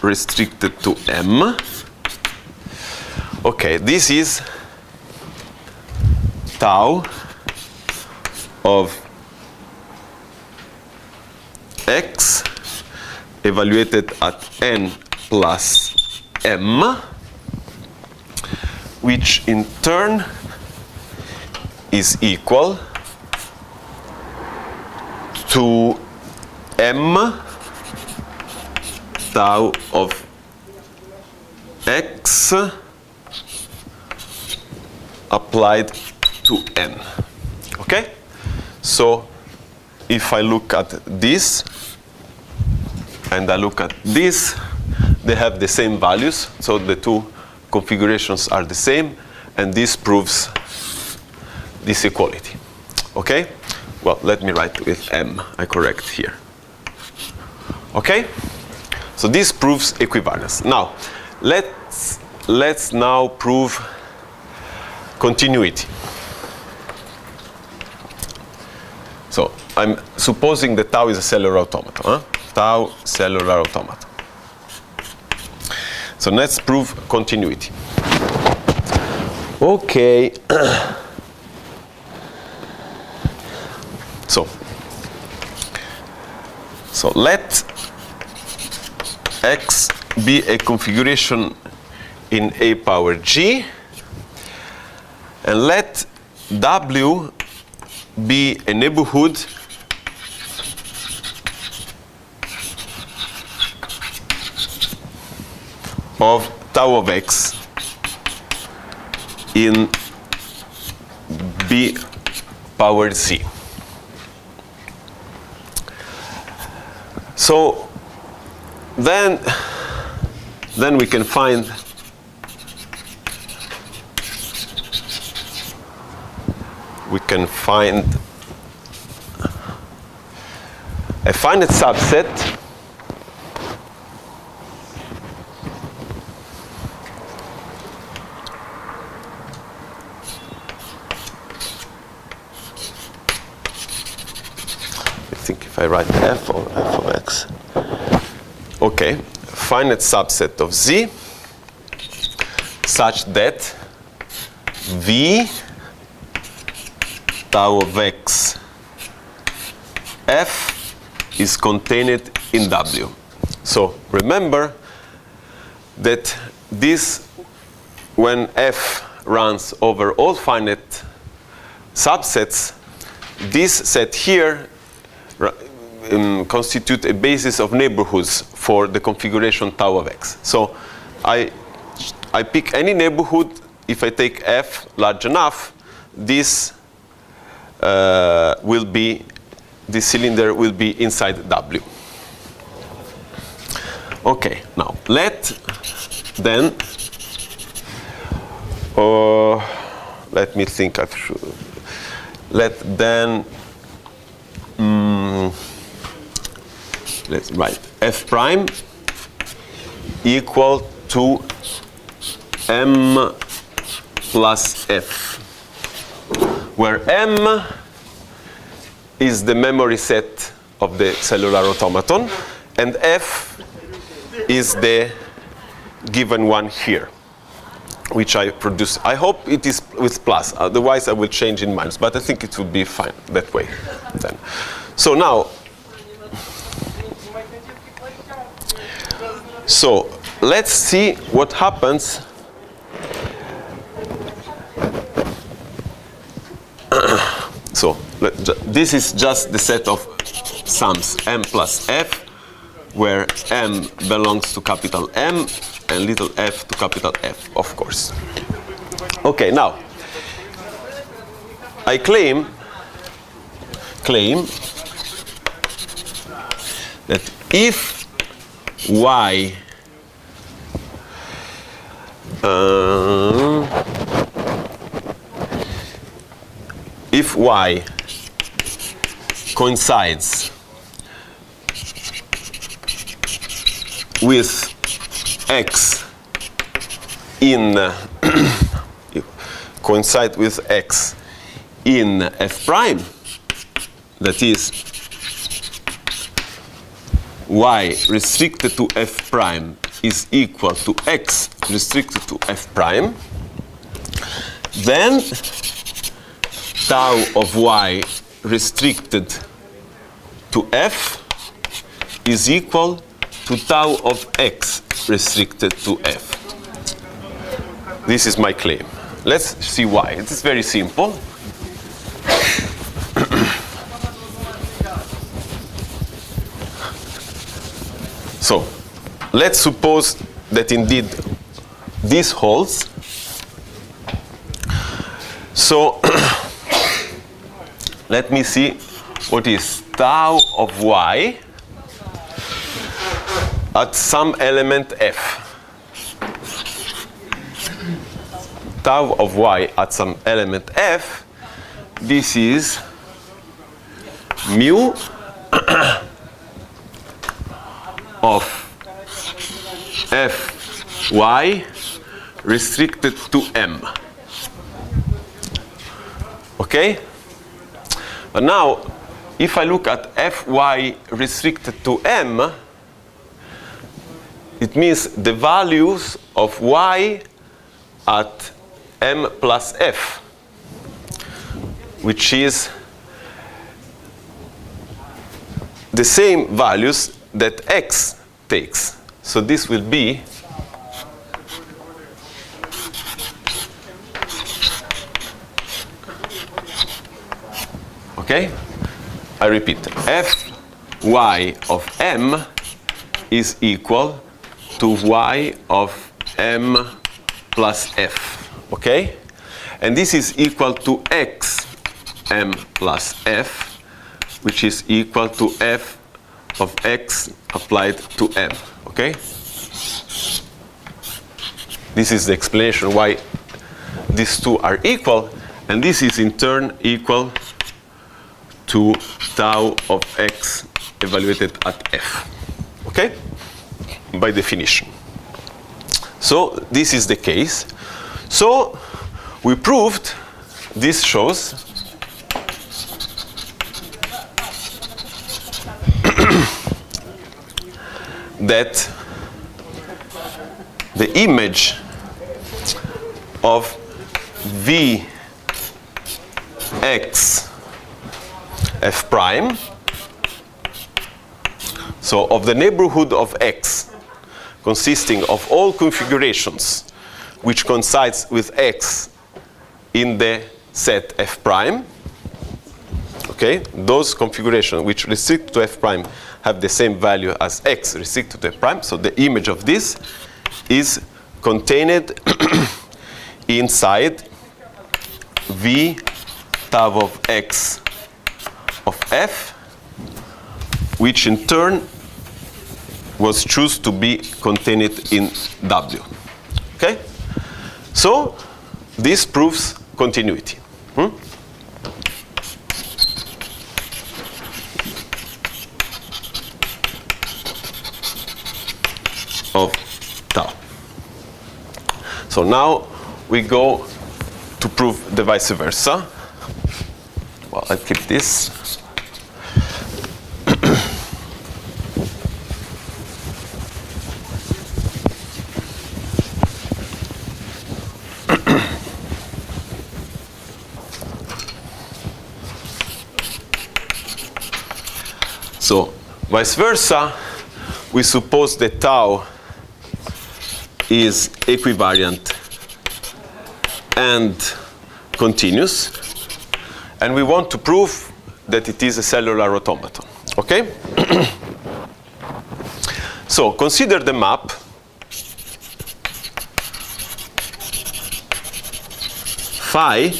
restricted to m. Okay, this is tau of x evaluated at n plus m, which in turn is equal to m tau of x applied to n. Okay? So if I look at this and I look at this, they have the same values, so the two configurations are the same, and this proves this equality. Okay? Well, let me write with m, I correct here. Okay? So this proves equivalence. Now, let's now prove continuity. So I'm supposing that tau is a cellular automata. Huh? Tau cellular automata. So let's prove continuity. Okay. So let x be a configuration in a power g, and let w be a neighborhood of tau of x in b power z. So then we can find a finite subset if I write f or f of x. Okay, finite subset of z such that v tau of x f is contained in w. So remember that this, when f runs over all finite subsets, this set here constitute a basis of neighborhoods for the configuration tau of x. So I pick any neighborhood. If I take f large enough, this cylinder will be inside w. Okay, now let me think. Let's write f prime equal to m plus f, where m is the memory set of the cellular automaton and f is the given one here, which I produce. I hope it is with plus, otherwise I will change in minus, but I think it will be fine that way then. So now, so let's see what happens so this is just the set of sums m plus f, where m belongs to capital M and little f to capital F, of course. Okay, now I claim that if y coincides with x in f prime, that is y restricted to f prime is equal to x restricted to f prime, then tau of y restricted to f is equal to tau of x restricted to f. This is my claim. Let's see why. It is very simple. So let's suppose that indeed this holds. So let me see what is tau of y at some element f. Tau of y at some element f, this is mu of fy restricted to m. Okay? But now, if I look at fy restricted to m, it means the values of y at m plus f, which is the same values that x takes. So this will be okay? I repeat, fy of m is equal to y of m plus f, okay? And this is equal to x m plus f, which is equal to f of x applied to m, okay? This is the explanation why these two are equal, and this is in turn equal to tau of x evaluated at f, okay? By definition. So this is the case. So we proved, this shows that the image of Vx f prime, so of the neighborhood of x consisting of all configurations which coincides with x in the set f prime, okay, those configurations which restrict to f prime have the same value as x restricted to f prime, so the image of this is contained inside v tau of x of f, which in turn was chosen to be contained in W. Okay? So this proves continuity. Of tau. So now we go to prove the vice versa. Well, I'll keep this. So, vice versa, we suppose that tau is equivariant and continuous, and we want to prove that it is a cellular automaton. Okay? So, consider the map phi,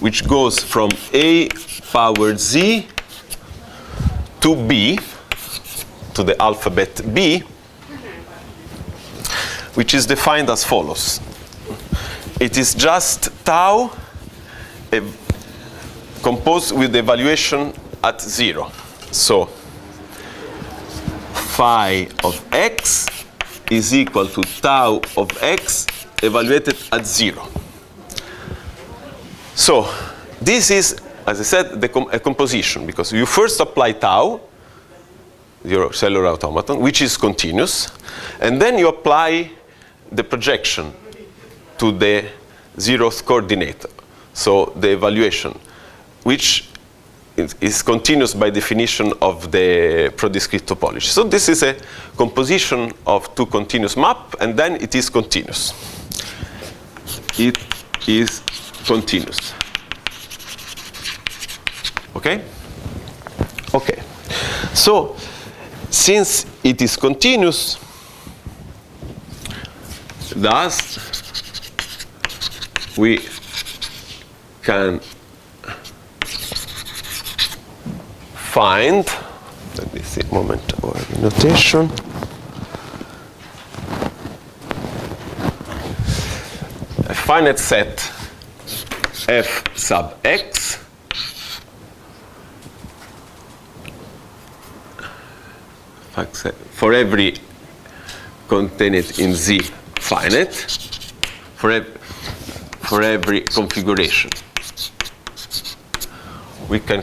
which goes from a power z to b, to the alphabet b, which is defined as follows. It is just tau composed with the evaluation at 0. So phi of x is equal to tau of x evaluated at 0. So this is, as I said, a composition, because you first apply tau, your cellular automaton, which is continuous, and then you apply the projection to the 0th coordinate, so the evaluation, which is continuous by definition of the pro-discrete topology. So this is a composition of two continuous maps, and then it is continuous. It is continuous. Okay? Okay. So, since it is continuous, Thus, we can find, let me see a moment or notation. A finite set f sub x for every contained in Z finite, for every configuration. We can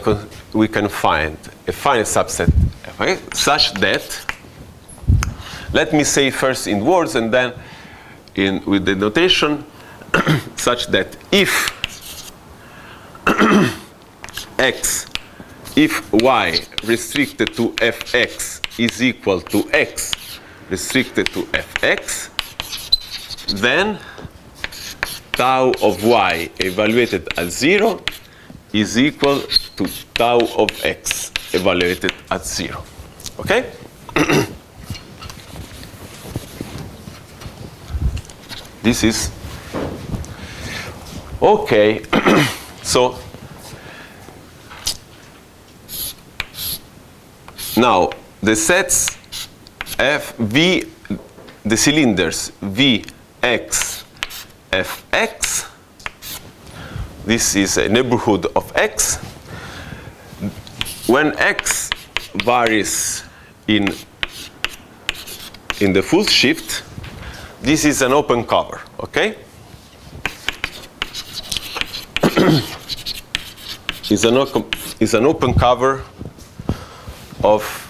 find a finite subset such that, let me say first in words and then with the notation, such that if if y restricted to fx is equal to x restricted to fx, then tau of y evaluated at 0 is equal to tau of x evaluated at 0. Okay? This is okay. So now the sets V, the cylinders Vx, Fx, this is a neighborhood of x. When x varies in the full shift, this is an open cover, okay? Is an open cover of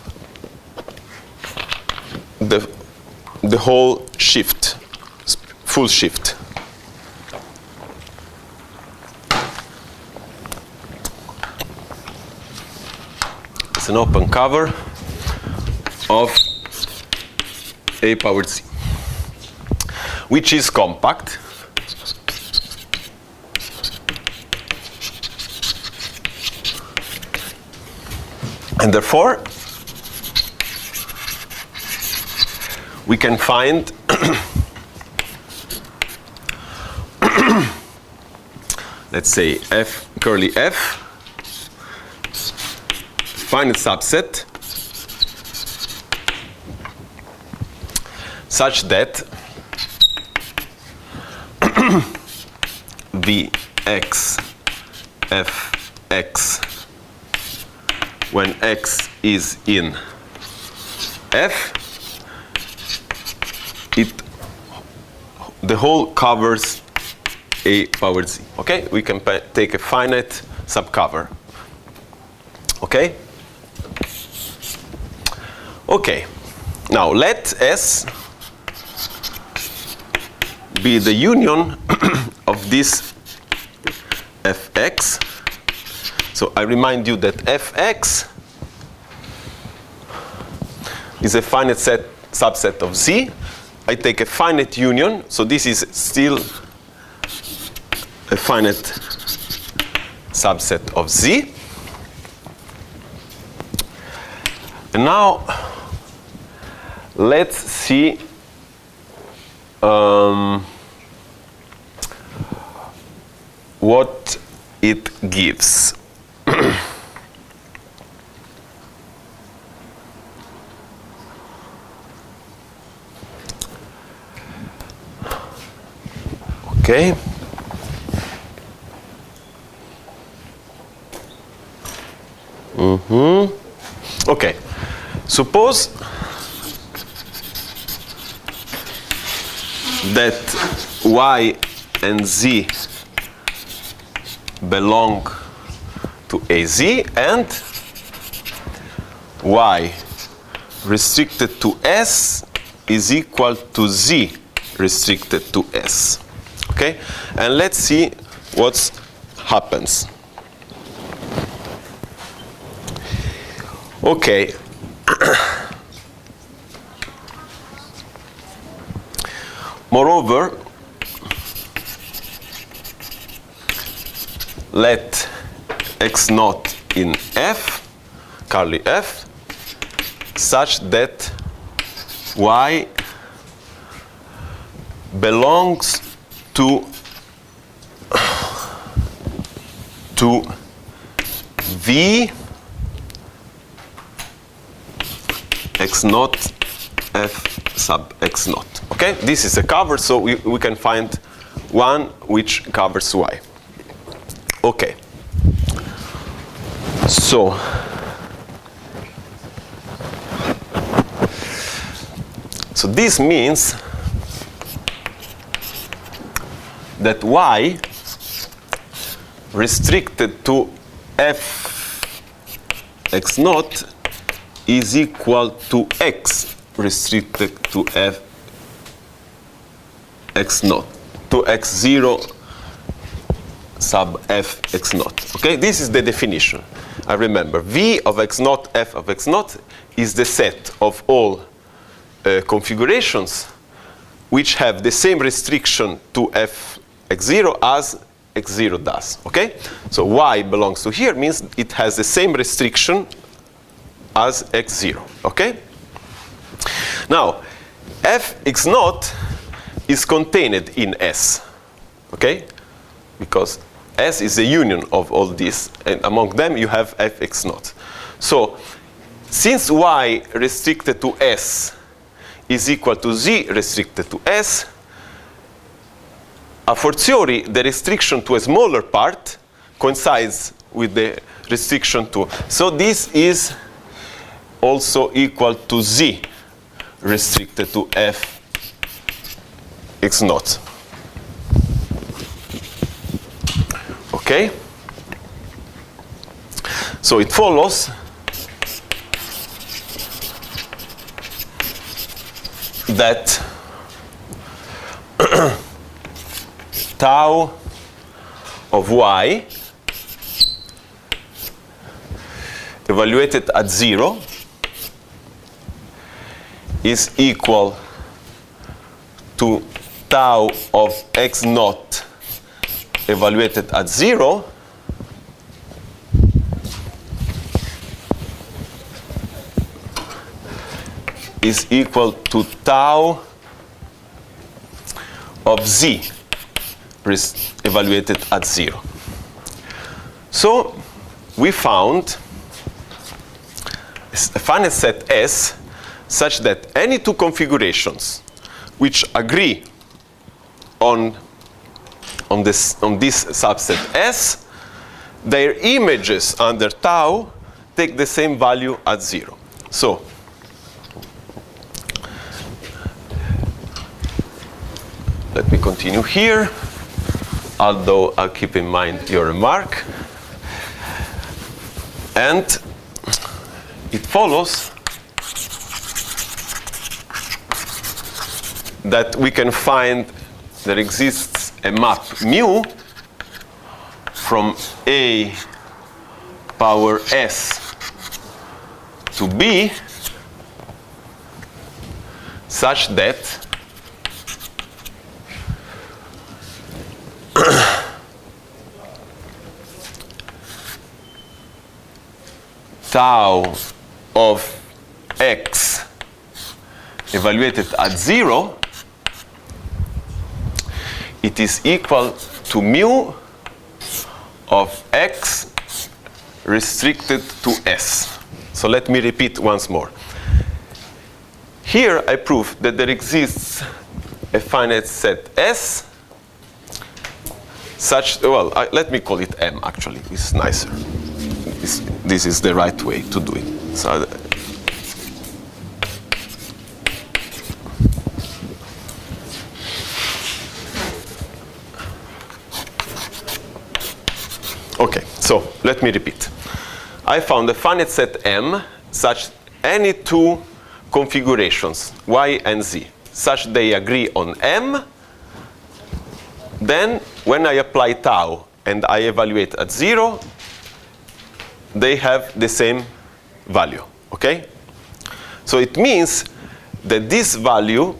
the whole shift, full shift. It's an open cover of a powered z, which is compact. And therefore, we can find let's say f curly f, finite subset such that Vx Fx when x is in F, the whole covers a powered z. Okay, we can take a finite subcover. Okay. Okay. Now let S be the union of this Fx. So I remind you that Fx is a finite subset of Z. I take a finite union, so this is still a finite subset of Z. And now let's see what it gives. Okay. Okay. Suppose that y and z belong to AZ and y restricted to S is equal to Z restricted to S. Okay? And let's see what happens. Okay. Moreover, let x naught in F, curly F, such that y belongs to V x naught f sub x naught. Okay, this is a cover, so we can find one which covers y. Okay, so this means that y restricted to f x naught is equal to x restricted to f x naught, to x0 sub f x naught. Okay, this is the definition. I remember v of x naught f of x naught is the set of all configurations which have the same restriction to f x0 as x0 does. Okay, so y belongs to here means it has the same restriction as x0. Okay, now f x naught is contained in S. Okay, because S is a union of all these, and among them you have f x naught. So since y restricted to S is equal to z restricted to S, a fortiori the restriction to a smaller part coincides with the restriction to. So this is also equal to z restricted to f x naught. Okay? So it follows that tau of y evaluated at 0 is equal to tau of x naught evaluated at 0 is equal to tau of z evaluated at 0. So we found a finite set S such that any two configurations which agree on this subset S, their images under tau take the same value at 0. So let me continue here, although I'll keep in mind your remark. And it follows that we can find there exists a map mu from A power S to B such that tau of x evaluated at 0, it is equal to mu of x restricted to S. So let me repeat once more. Here I prove that there exists a finite set S such, well, let me call it M actually, it's nicer. This is the right way to do it. So, okay, so let me repeat. I found a finite set M such any two configurations, Y and Z, such they agree on M. Then when I apply tau and I evaluate at 0, they have the same value, okay? So it means that this value,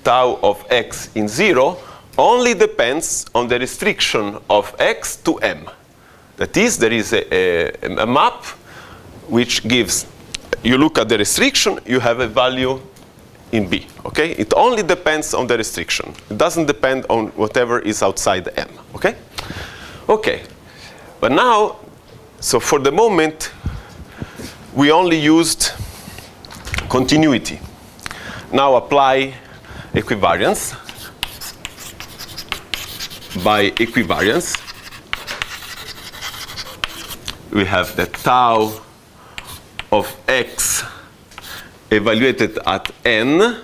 tau of x in 0, only depends on the restriction of x to M. That is, there is a map which gives, you look at the restriction, you have a value in B, okay? It only depends on the restriction. It doesn't depend on whatever is outside M, okay? Okay, but now, so for the moment, we only used continuity. Now apply equivariance. By equivariance, we have the tau of x evaluated at n.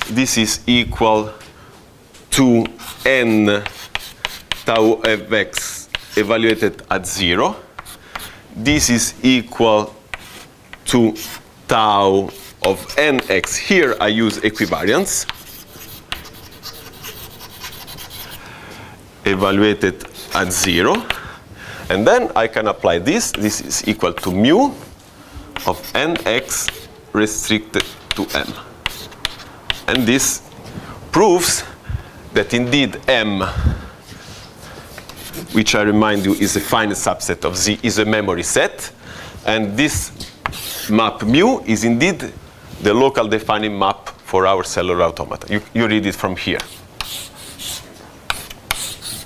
This is equal to n tau of x evaluated at 0. This is equal to tau of nx. Here I use equivariance. Evaluated at 0. And then I can apply this. This is equal to mu of nx restricted to m. And this proves that indeed M, which I remind you is a finite subset of Z, is a memory set. And this map mu is indeed the local defining map for our cellular automata. You read it from here.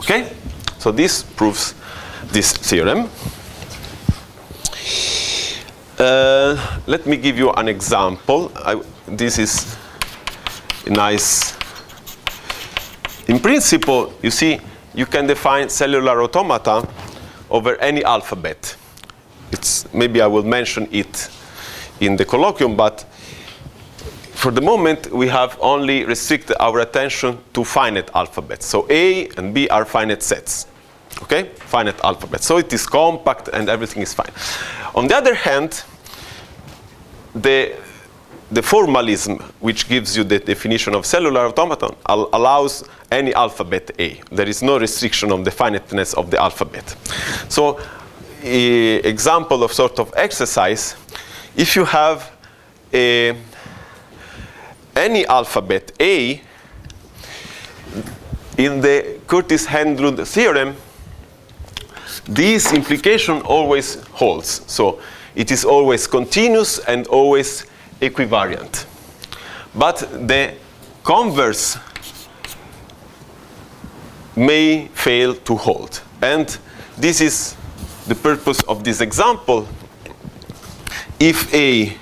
Okay? So this proves this theorem. Let me give you an example. This is nice. In principle, you see, you can define cellular automata over any alphabet. Maybe I will mention it in the colloquium, but for the moment, we have only restricted our attention to finite alphabets. So A and B are finite sets, okay? Finite alphabets. So it is compact and everything is fine. On the other hand, the formalism, which gives you the definition of cellular automaton, allows any alphabet A. There is no restriction on the finiteness of the alphabet. So, an example of sort of exercise, if you have any alphabet A, in the Curtis-Hendrud theorem, this implication always holds. So it is always continuous and always equivariant. But the converse may fail to hold. And this is the purpose of this example. If A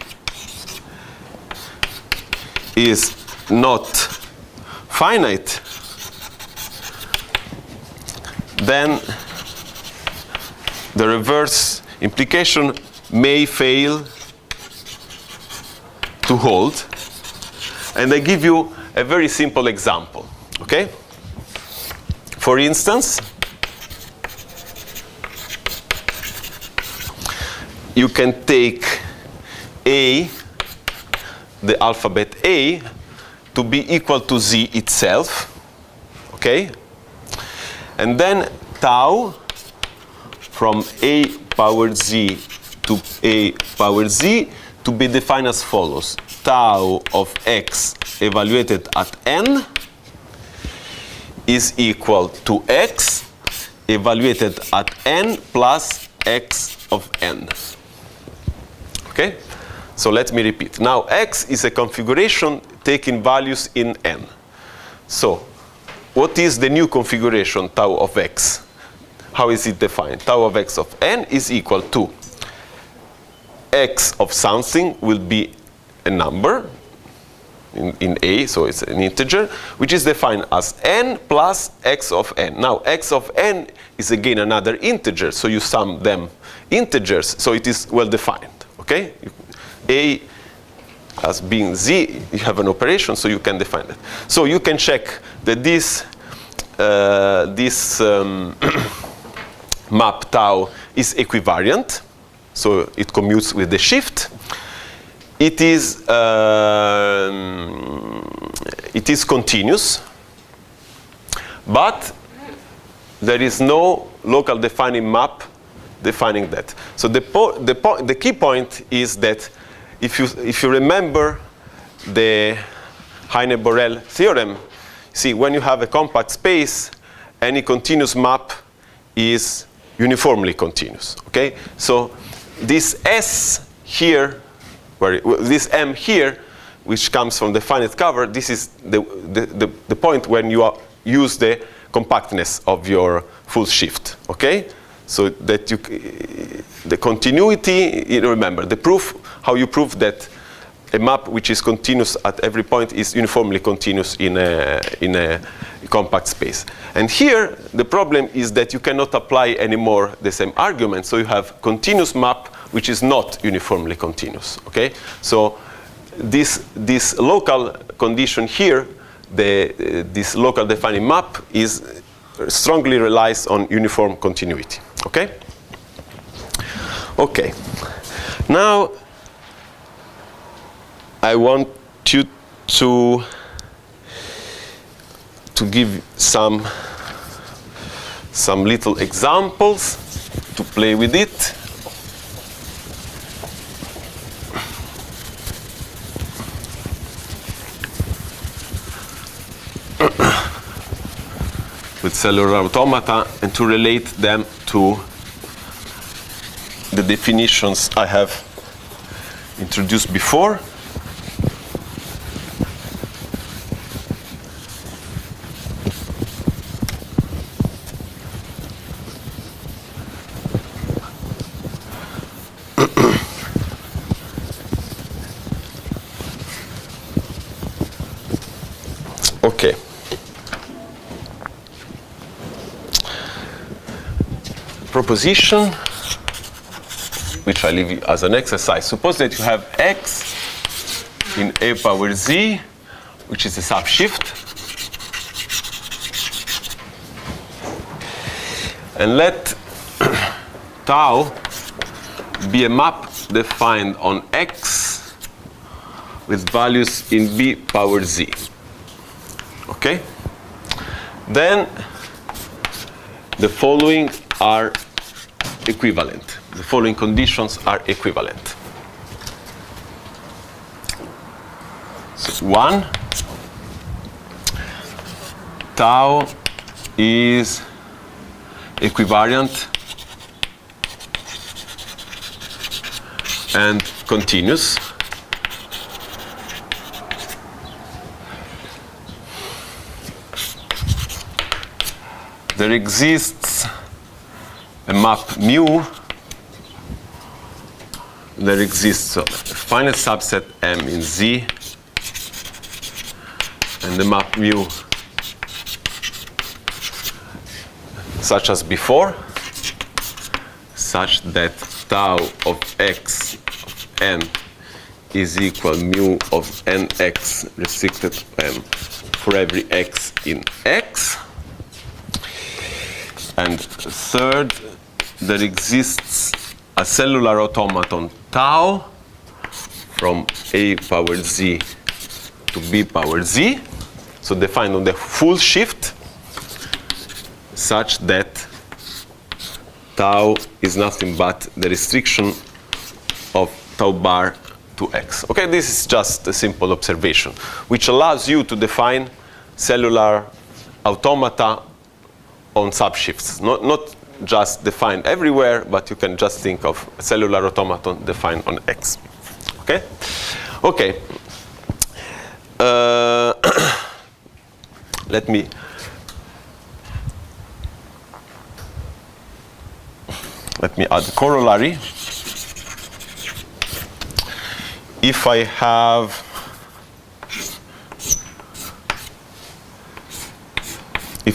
is not finite, then the reverse implication may fail to hold. And I give you a very simple example, okay? For instance, you can take A, the alphabet A, to be equal to Z itself, okay? And then tau from A power Z to A power Z to be defined as follows. Tau of x evaluated at n is equal to x evaluated at n plus x of n. Okay? So let me repeat. Now x is a configuration taking values in n. So what is the new configuration tau of x? How is it defined? Tau of x of n is equal to x of something will be a number in A, so it's an integer, which is defined as n plus x of n. Now x of n is again another integer, so you sum them integers, so it is well defined, okay? A as being z, you have an operation, so you can define it. So you can check that this map tau is equivariant, so it commutes with the shift. It is continuous, but there is no local defining map defining that. So the key point is that if you remember the Heine-Borel theorem, see, when you have a compact space, any continuous map is uniformly continuous. Okay, so this S here, this M here, which comes from the finite cover, this is the point when you use the compactness of your full shift, okay? So that the continuity, you remember, the proof, how you prove that a map which is continuous at every point is uniformly continuous in a compact space. And here, the problem is that you cannot apply anymore the same argument, so you have continuous map which is not uniformly continuous, okay? So this local condition here, this local defining map is strongly relies on uniform continuity, okay? Okay, now I want you to give some little examples to play with it. With cellular automata, and to relate them to the definitions I have introduced before. Okay. Proposition, which I leave you as an exercise. Suppose that you have x in a power z, which is a subshift, and let tau be a map defined on x with values in b power z. Okay? Then the following are equivalent. The following conditions are equivalent. So 1, tau is equivariant and continuous. There exists a map mu. There exists a finite subset M in Z, and the map mu such as before, such that tau of x of n is equal mu of nx restricted to M for every x in X. And third, there exists a cellular automaton tau from A power Z to B power Z, so defined on the full shift, such that tau is nothing but the restriction of tau bar to X. Okay, this is just a simple observation, which allows you to define cellular automata on subshifts, not just defined everywhere, but you can just think of a cellular automaton defined on X. Okay? Okay. Let me add a corollary. If I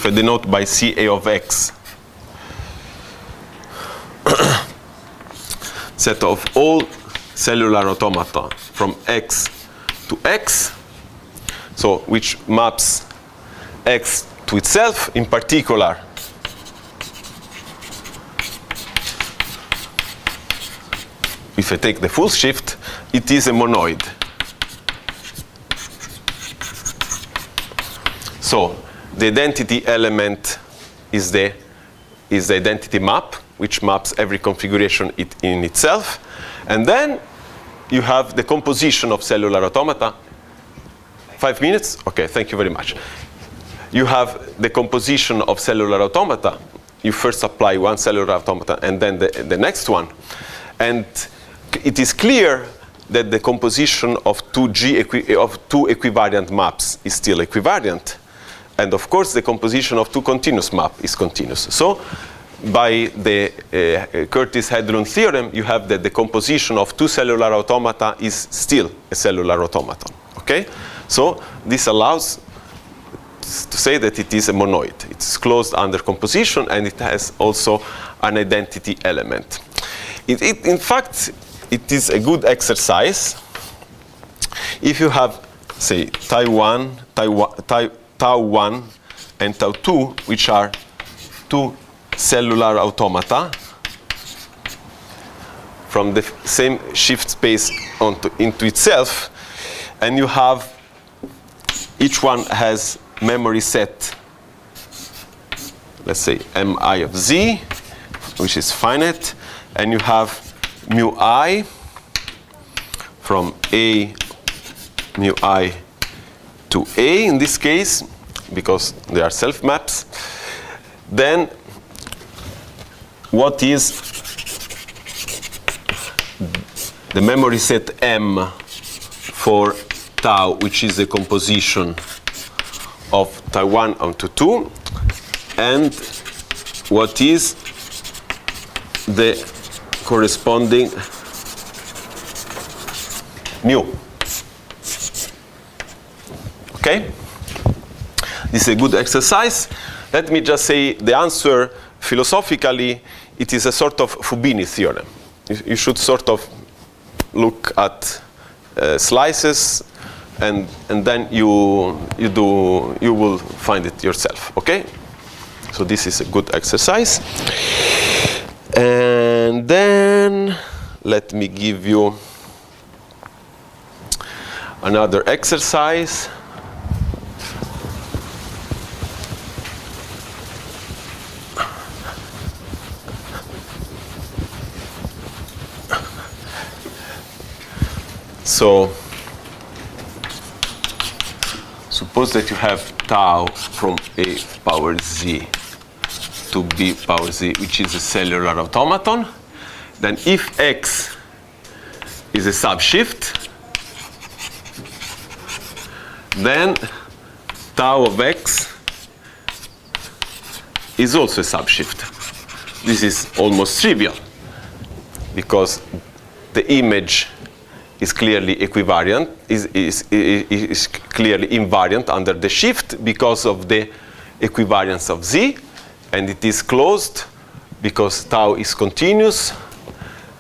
denote by CA of X set of all cellular automata from X to X, so which maps X to itself, in particular if I take the full shift, it is a monoid. So the identity element is the identity map, which maps every configuration in itself. And then you have the composition of cellular automata. 5 minutes? Okay, thank you very much. You have the composition of cellular automata. You first apply one cellular automata and then the next one. And it is clear that the composition of two equivariant maps is still equivariant. And of course, the composition of two continuous maps is continuous. So by the Curtis-Hedlund theorem, you have that the composition of two cellular automata is still a cellular automaton. Okay? So this allows to say that it is a monoid. It's closed under composition, and it has also an identity element. In fact, it is a good exercise if you have, say, tau 1 and tau 2, which are two cellular automata from the same shift space into itself, and you have, each one has memory set, let's say mi of z, which is finite, and you have mu I from A mu I to A in this case, because they are self-maps. Then what is the memory set M for tau, which is a composition of tau 1 onto 2, and what is the corresponding mu. Okay? This is a good exercise. Let me just say the answer philosophically, it is a sort of Fubini theorem. You should sort of look at slices, and then you will find it yourself. Okay? So this is a good exercise. And then let me give you another exercise. So suppose that you have tau from A power z to B power z, which is a cellular automaton. Then if x is a subshift, then tau of x is also a subshift. This is almost trivial, because the image is clearly equivariant, is clearly invariant under the shift because of the equivariance of z, and it is closed because tau is continuous.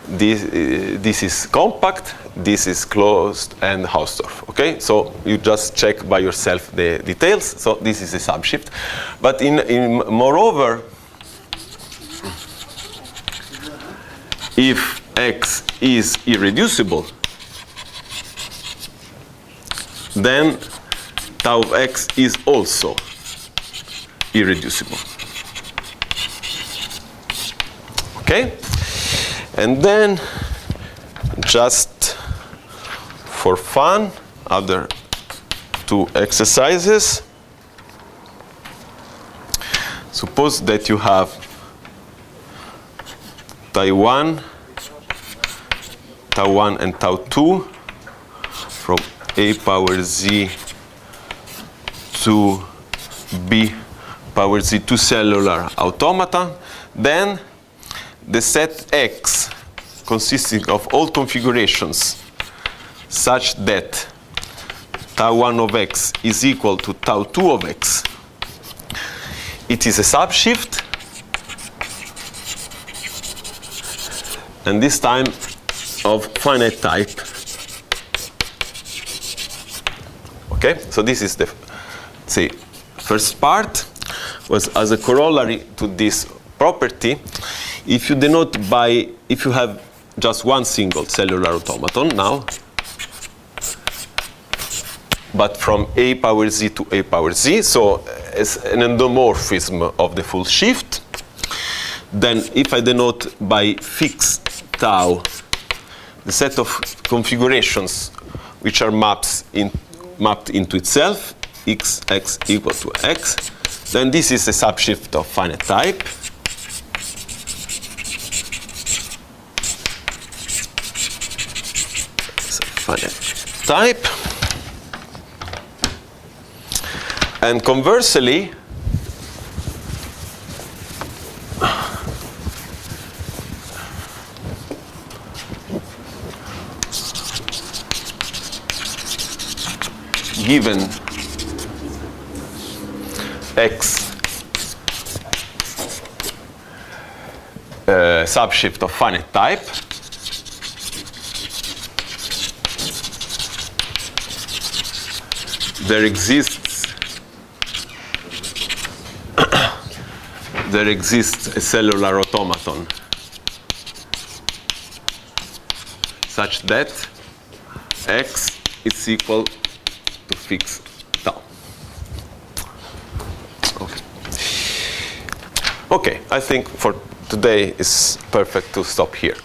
This is compact, this is closed, and Hausdorff. Okay, so you just check by yourself the details. So this is a subshift, but moreover, if x is irreducible, then tau of x is also irreducible. Okay? And then, just for fun, other two exercises. Suppose that you have tau 1 and tau 2 from A power z to B power z to cellular automata. Then the set X consisting of all configurations such that tau 1 of x is equal to tau 2 of x. It is a subshift, and this time of finite type. Okay, so this is the, say, first part. Was as a corollary to this property, if you denote by, if you have just one single cellular automaton now, but from A power z to A power z, so as an endomorphism of the full shift, then if I denote by fixed tau the set of configurations which are mapped into itself, x equal to x, then this is a subshift of finite type. type. And conversely, given X subshift of finite type, there exists a cellular automaton such that X is equal to fixed tau. Okay. Okay, I think for today it's perfect to stop here.